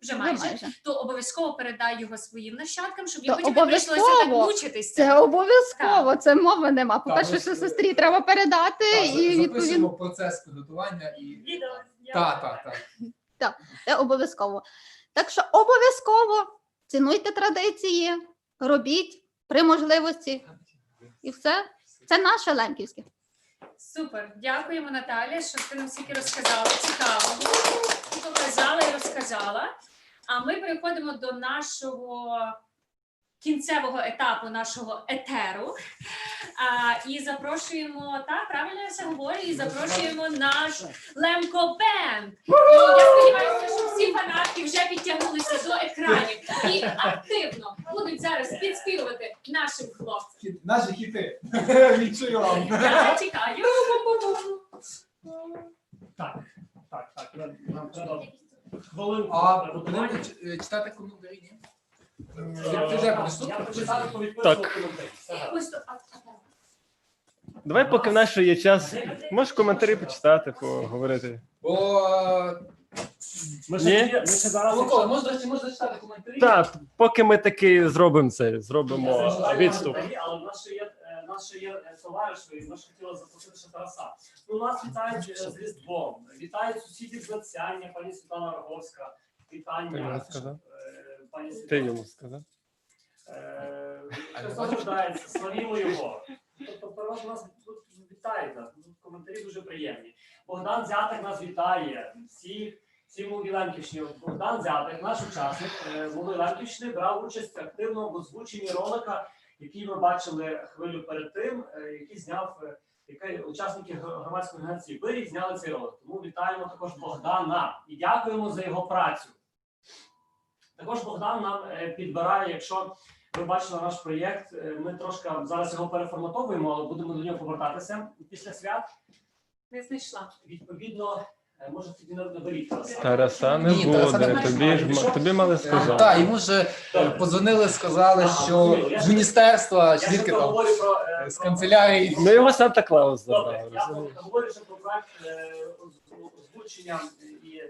Вже майже. То обов'язково передай його своїм нащадкам, щоб їм потім не прийшлося так мучитися. Це обов'язково, це мови нема. По-перше, що сестрі треба передати. Запишемо процес підготування і... Відео. Так, це обов'язково. Так що обов'язково цінуйте традиції, робіть при можливості. І все. Це наше лемківське. Супер. Дякуємо, Наталя, що ти нам стільки розказала. Цікаво. Ти показала і розказала. А ми переходимо до нашого кінцевого етапу нашого етеру. І запрошуємо, так, правильно я все говорю, і запрошуємо наш Лемко-бенд. Я сподіваюся, що всі фанатки вже підтягнулися до екранів і активно будуть зараз підспівувати нашим хлопцям. Наші хіти. Відчую вам. Я чекаю. Так. Нам треба хвилинку. А будемо читати коментарі, ні? Я почитаю, повідписував коментарі. Давай, поки в нас ще є час, можеш коментарі почитати, поговорити. Ми Ні? ще зараз... Микола, можна читати коментарі? Так, поки ми таки зробимо відступ. Але в нас ще є товариш, і ми ж хотіли запросити ще Тараса. Ну, нас вітають з Різдвом, вітають сусідів з Лацяння, пані Світлана Роговська, вітання. Пані Світлана. Ти йому сказав? Христос рождається, славімо його. Тобто, переважно нас тут вітають, коментарі дуже приємні. Богдан Зятик нас вітає, всі молоді Лемківщини. Богдан Зятик, наш учасник молодої Лемківщини, брав участь активно в озвученні ролика, який ми бачили хвилю перед тим, який зняв учасники громадської організації «Вирій» зняли цей ролик. Тому вітаємо також Богдана і дякуємо за його працю. Також Богдан нам підбирає, якщо ви бачили наш проєкт, ми трошки зараз його переформатовуємо, але будемо до нього повертатися після свят. Не знайшла. Відповідно, може тоді наберіть Тараса. Тараса не буде, тобі мали сказати. Так, йому вже подзвонили, сказали, що з міністерства, чи звідки там, з канцелярії. Ну його Санта-Клаус Добре, забрав. я говорю ще про проект озвучення і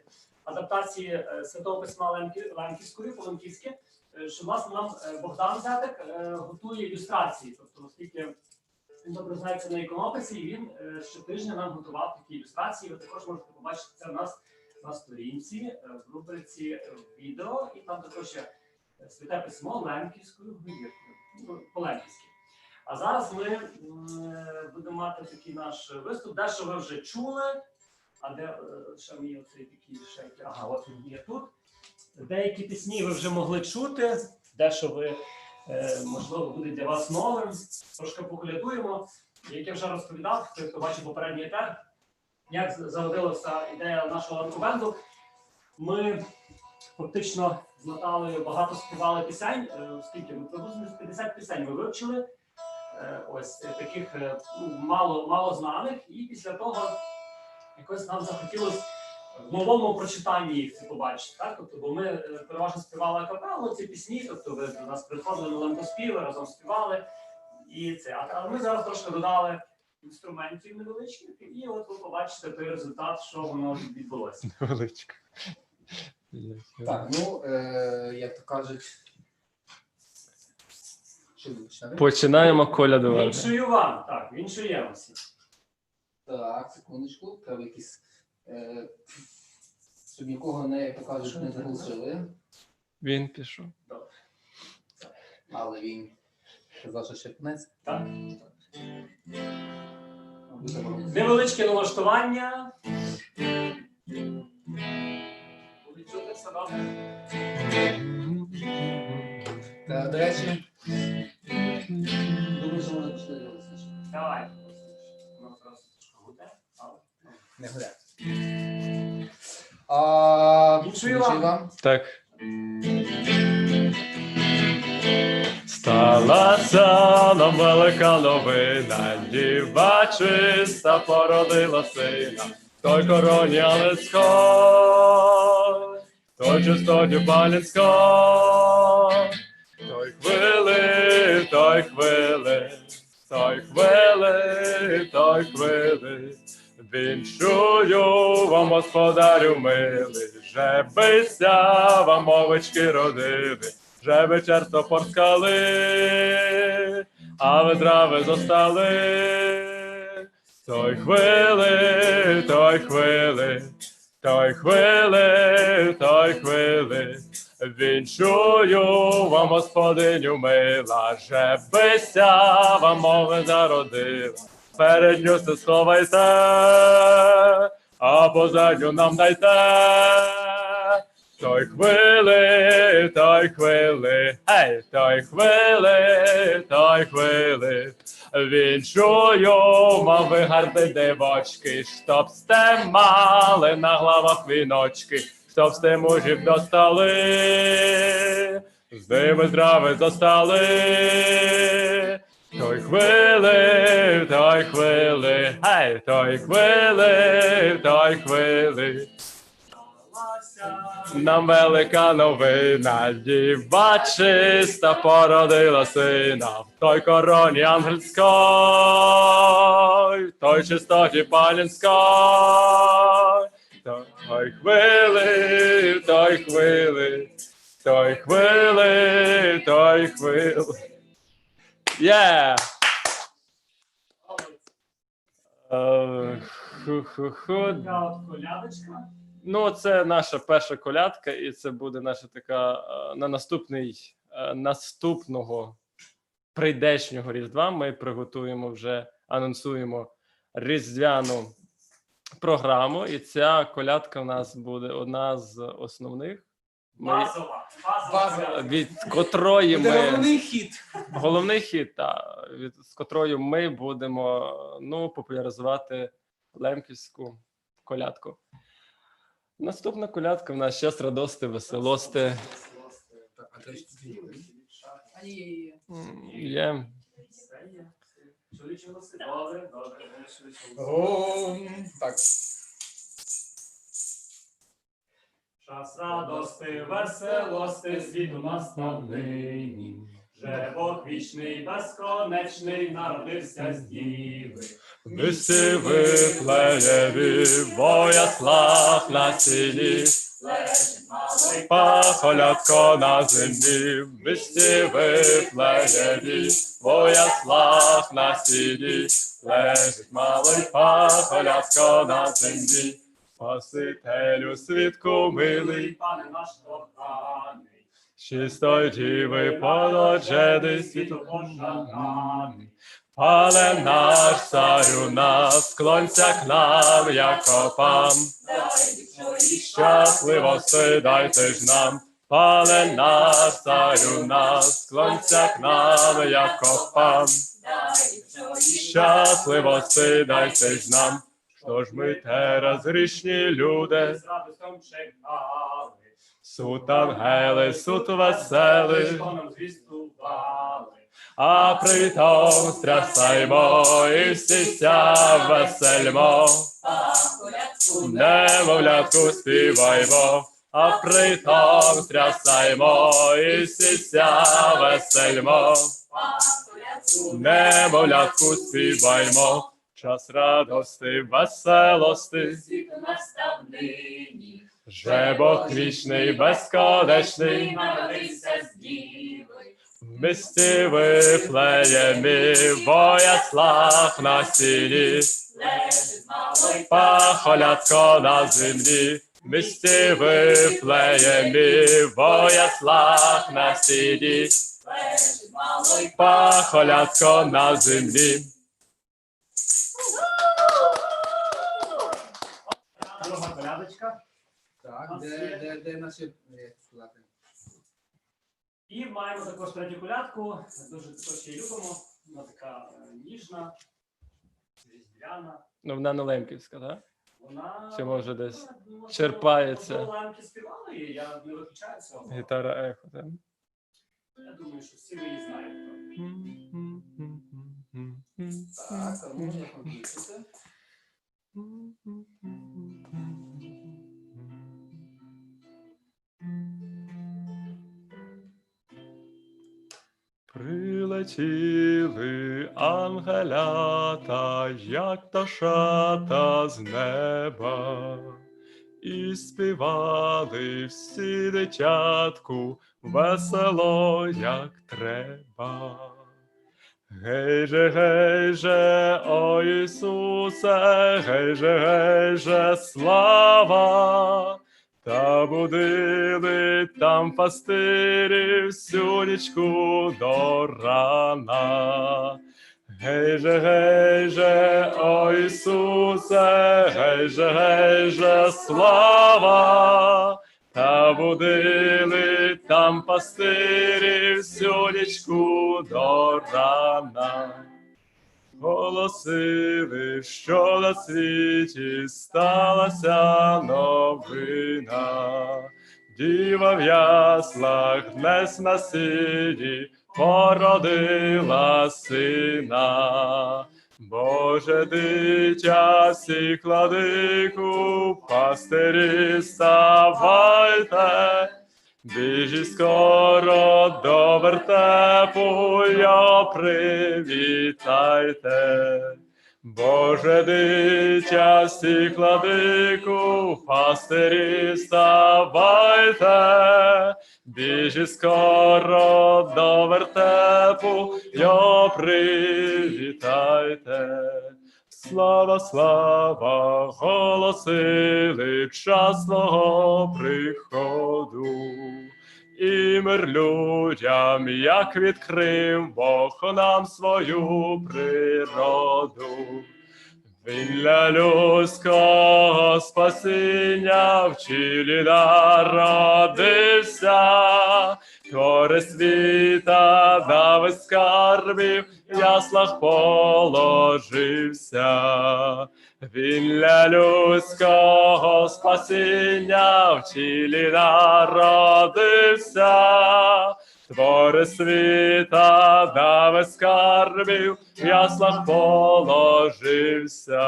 адаптації Святого Письма Лемківської, по-лемківськи, що, власне, нам Богдан Зятик готує ілюстрації. Тобто, оскільки він добре знається на іконописі, і він щотижня нам готував такі ілюстрації. Ви також можете побачити це в нас на сторінці, в рубриці відео, і там також є Святе Письмо Лемківською говіркою, по-лемківськи. А зараз ми будемо мати такий наш виступ, дещо ви вже чули. А де ще мій оцей такий шейкер? Ага, от він є тут. Деякі пісні ви вже могли чути, дещо ви, можливо, буде для вас новим. Трошки поглядуємо. Як я вже розповідав, хто бачив попередній етер, як зародилася ідея нашого лемкобенду. Ми фактично з Наталею багато співали пісень, скільки ми приблизно 50 пісень ми вивчили. Ось таких мало знаних. І після того якось нам захотілося в новому прочитанні їх це побачити. Так? Тобто, бо ми переважно співали акапеллу ці пісні, тобто ви до нас приходили на лемкоспіви, разом співали. Але ми зараз трошки додали інструментів невеличких, і от ви побачите той результат, що воно відбулося. Невеличка. Так, як то кажуть, що ви почнете? Починаємо колядувати. Віншую вам, так, віншуємо всі. Так, секундочку, треба якісь, щоб нікого не, як то кажуть, не заглушили. Він пішов. Але він казав, що ще кінець. Так. Невеличке налаштування. Буде чути все добре. До речі, думаю, що можна почати дивитися. Давай. Ну, зараз гуде, але... Не гуде. Віншую вам. Так. Сталася нам велика новина, діва чиста породила сина, той короні Галицької, той чистоті Палінської, той хвили, той хвили, той хвили, той хвили. Віншую вам, господарю милий, жебися вам овечки родили, жеби черто порскали, а ви трави зостали. Той хвили, той хвили, той хвили, той хвили. Віншую вам, господиню мила, жебися вам мови зародила. Передню се сховайте, а позадню нам дайте. Той хвили, той хвили, гей, той хвили, той хвили. Віншую, мав ви гарні дівочки, щоб сте мали на главах віночки, щоб сте мужів достали, з ними здраві зостали. Той хвили, той хвили, гей, той хвили, той хвили. Нам велика новина, діва чиста породила сина, в той короні ангельській, в той чистоті Палінській. Той хвили, той хвили, той хвили, той хвили. Колядочка. Ну, це наша перша колядка, і це буде наша така на наступного прийдешнього Різдва. Ми приготуємо вже, анонсуємо різдвяну програму, і ця колядка в нас буде одна з основних. Базова. Від котрої ми... Головний хід. Головний хід, так. З котрою ми будемо популяризувати лемківську колядку. Наступна колядка в нас «Щас радости, веселости». Є. Добре. Так. Час радости, веселости, світ у нас нині. Же Бог вічний, безконечний, народився з діви. Мисі Вифлеєві, в яслах на сіні, пахолятко на землі. Мисі Вифлеєві, в яслах на сіні, лежить малий пахолятко на землі. Спасителю світку милий, Пане наш коханий, чистої діви породжений світу пошананий. Пане наш царю нас, склонься к нам, як пан. Щасливости дайте ж нам, Пане наш царю нас, склонься к нам, як пан. Щасливости дайте ж нам, що ж ми teraz грішні люди, З радостом чекали, сут ангели, сут весели, що нам звістували. а притом стрясаймо і всіся весельмо. Немовлятку співаймо, а притом стрясаймо і всіся весельмо. немовлятку співаймо, час радости, веселости, Світ настав нині, же Бог вічний, безконечний, народився з діви. в місті Вифлеємі, в яслах на сіні, Лежить малий пахолятко на землі, в місті Вифлеємі, в яслах на сіні, лежить малий пахолятко на землі. Друга колядочка. Так, де наші, як сказати? І маємо також третю колядку. Дуже також її любимо. Вона така ніжна, різдвяна. Ну, вона не лемківська, так? Вона Чи може десь можливо, черпається? можливо, лемки співали її, я не виключаю цього. Гітара ехо, так? Я думаю, що всі ви її знаєте. Так, а можна включити. Прилетіли ангелята, як пташата з неба, і співали всі дитятку весело, як треба. Гей же, о Ісусе, гей же, слава! Та будили там пастирі всю нічку до рана. Гей же, о Ісусе, гей же, слава! Та будили там пастирі всю нічку до рана. Голосили, що на світі сталася новина. Діва в яслах днес на сіні породила сина. Боже дитя, всі кладику, пастирі ставайте, біжіть скоро до вертепу, його привітайте. Боже дитя, всі кладику, пастирі ставайте, біжіть скоро до вертепу, його привітайте. Слава, слава, голосили час твого приходу. І мир людям, як відкрив Бог нам свою природу. Він для людського спасіння в тілі народився, твори світа дав із скарбів, в яслах положився. Він для людського спасіння в тілі народився, твори світа дав із скарбів, в яслах положився.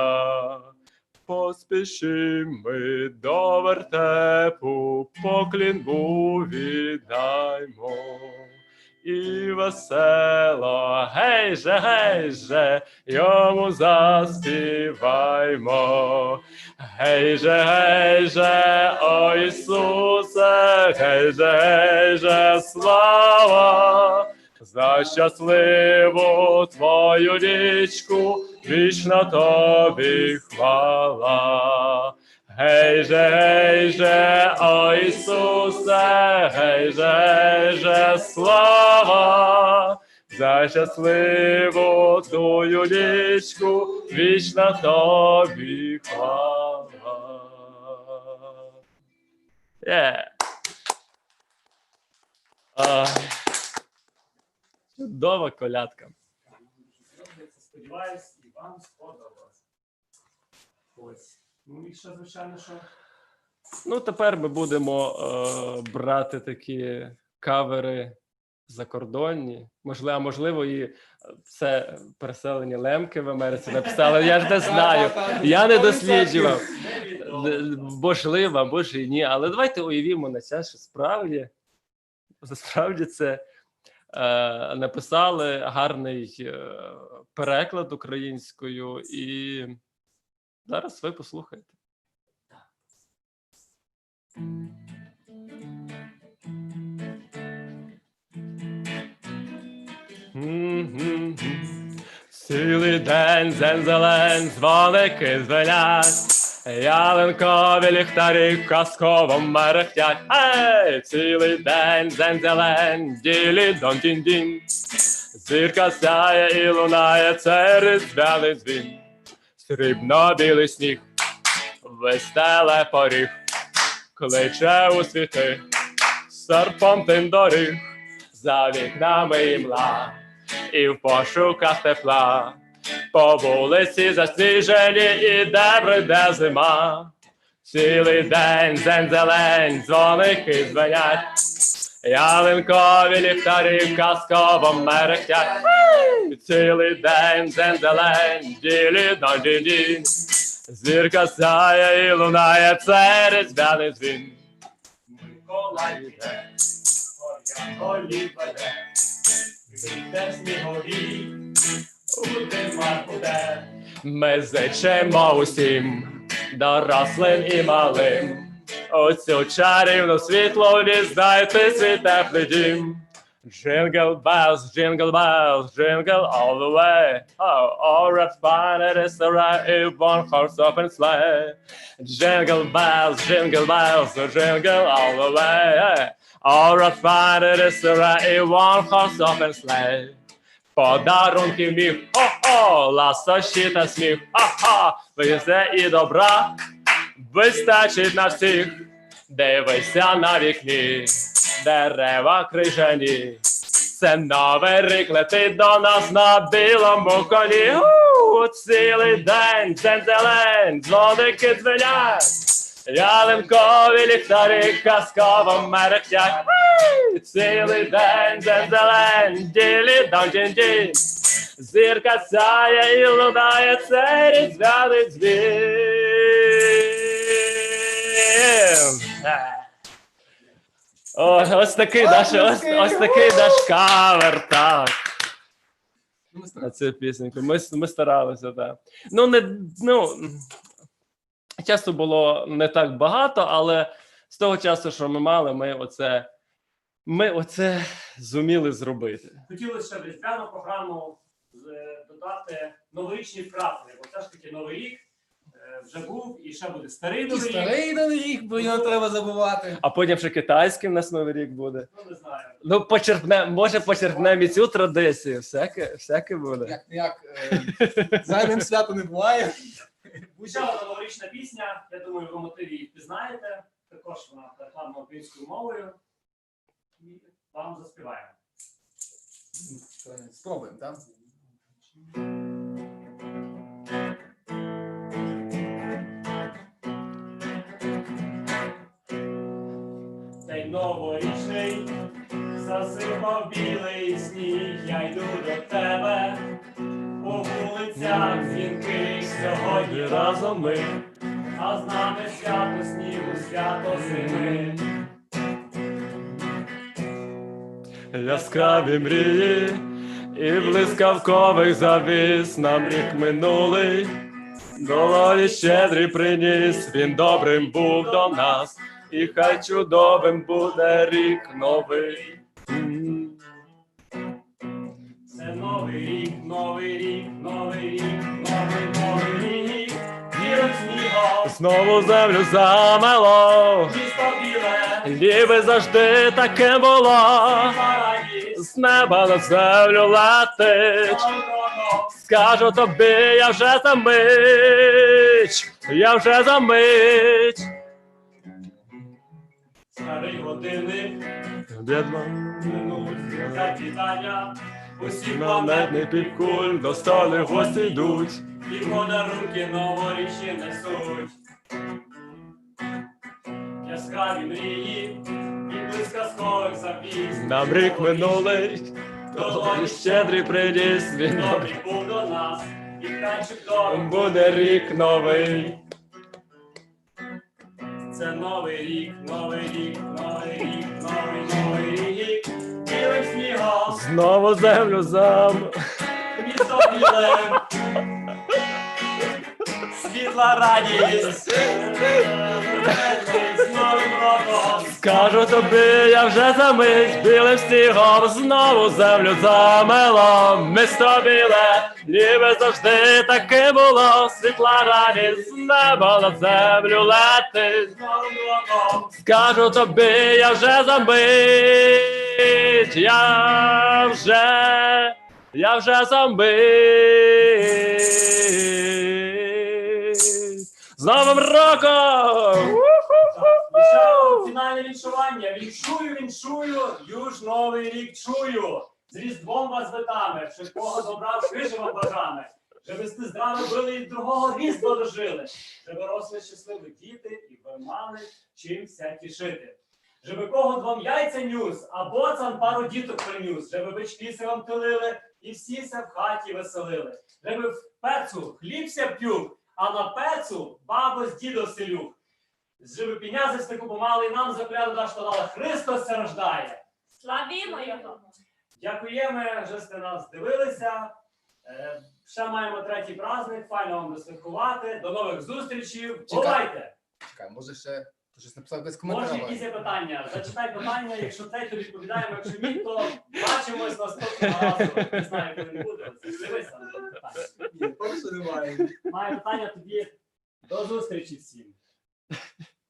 Поспішим ми до вертепу, поклін був віддаймо. І весело, гей же, йому заспіваймо. Гей же, о Ісусе, гей же, слава, за щасливу твою річку, вічно тобі хвала. Гей же, о Ісусе, гей же, слава, за щасливу твою річку, вічно тобі хвала. Чудова колядка. Сподіваюсь, і вам сподобалось. Ось. Ну і ще, звичайно, що. Ну, тепер ми будемо брати такі кавери закордонні. Можливо, і все переселені лемки в Америці написали. Я ж не знаю. Я не досліджував. Можливо, може і ні. Але давайте уявімо на це, що справді це написали гарний переклад українською, і зараз ви послухаєте. Цілий день зелень, дзвоники дзвенять, ялинкові ліхтарі казково мерехтять. Ей! Цілий день зелень, ділі-дон-дінь-дінь, зірка сяє і лунає, це різдвяний дзвін. Срібно-білий сніг, вестеле поріг, кличе у світи, серпантин доріг, за вікнами імла, і в пошуках тепла, по вулиці засніжені, іде бреде зима. Цілий день зелень, дзвоники дзвенять, ялинкові ліхтарі казково мерехтять. Цілий день зелень, ділі-дон-дінь-дінь, зірка сяє і лунає, це різдвяний дзвін. Миколай іде, голі веде, вітер снігові, у димах буде. Ми зичимо усім, дорослим і малим, у цю чарівну світло віздайте свій теплий дім. Jingle bells, jingle all the way. Oh, all right, fine, it is the right if one horse open sleigh. Jingle bells, jingle all the way. All right, fine, it is the right if one horse open sleigh. Подарунки міг, хо-хо, ласощі та сміх, ха-ха, везе і добра, вистачить на всіх. Дивися на вікні, дерева крижані, це новий рік летить до нас на білому коні. Цілий день зелень, дзвоники дзвенять, ялинкові ліхтарі казково мерехтять. Цілий день зелень, ділі-дон-дінь-дінь, зірка сяє і лунає, це різдвяний дзвін. Ось такий наш кавер, так. На цю пісеньку. Ми старалися, так. Часу було не так багато, але з того часу, що ми мали, ми оце зуміли зробити. Хотіли ще в різдвяну програму додати новорічні вкраплення, бо все ж таки Новий рік вже був, і ще буде старий Новий рік. Старий Новий рік, бо його треба забувати. А потім ще китайський в нас Новий рік буде. Ну, не знаю. Може почерпнемо і цю традицію, всяке буде. Як зайним свято не буває. Ще одна новорічна пісня, я думаю, ви мотиві її впізнаєте. Також вона перекладена українською мовою. І вам заспіваємо. Спробуємо, так? День новорічний, засипав білий сніг, я йду до тебе, по вулицях дзвінки, сьогодні разом ми, а з нами свято снігу, свято зими. Яскраві мрії і блискавкових завіс нам рік минулий, долоні щедрий приніс, він добрим був до нас, і хай чудовим буде рік новий. Це новий рік, новий рік, новий рік, новий рік, білим снігом, Знову землю замело, місто біле, ніби завжди таке було, парадіс, з неба на землю летить. Скажу тобі, я вже за мить. Старий годинник, Бідно, минуть вітання, усі планетний півкуль до столу гості йдуть. і подарунки новорічні несуть. Яскраві мрії і блискавкових завіс. Нам рік минулий, долоні щедрий приніс, він Добрий був до нас, і хай чудовим буде рік новий. Це новий рік, новий рік, новий рік, новий рік, білим снігом. знову землю зам. Місто біле, світла радість, з Новим роком. Скажу тобі, я вже за мить білим снігом знову землю замело. Місто біле, ніби завжди таки було. Світла радість з неба на землю летить. З Новим роком. Скажу тобі, я вже за мить, я вже за мить. З Новим роком! Лише фінальне віншування. Віншую, юж новий рік чую. З Різдвом вас вітами, швидкого добра крижі вам бажами. Щоб ви здраво били і другого різдва дожили. Щоб росли щасливі діти і ви мали чимся тішити. Щоб кого двом яйця нюс, а боцан пару діток принюс. Щоб бички се вам тилили і всі се в хаті веселили. Щоб в пецу хлібся п'юк, а на пецу бабу з дідом селюк. Щоб пінязи стику помали і нам закляду даш дала. Христос се рождає. Славімо його! Дякуємо, що сте нас дивилися. Ще маємо третій праздник, файно вам досвяткувати. До нових зустрічей. Бувайте! Чекай, може ще щось написав без Може, коментарів. якісь є питання? Зачитай питання, якщо цей, то відповідаємо, якщо ні, то бачимось наступного разу. Не знаю, коли не буде. Дивися на це питання. Ні, поки що немає. Має питання, тоді до зустрічі всім.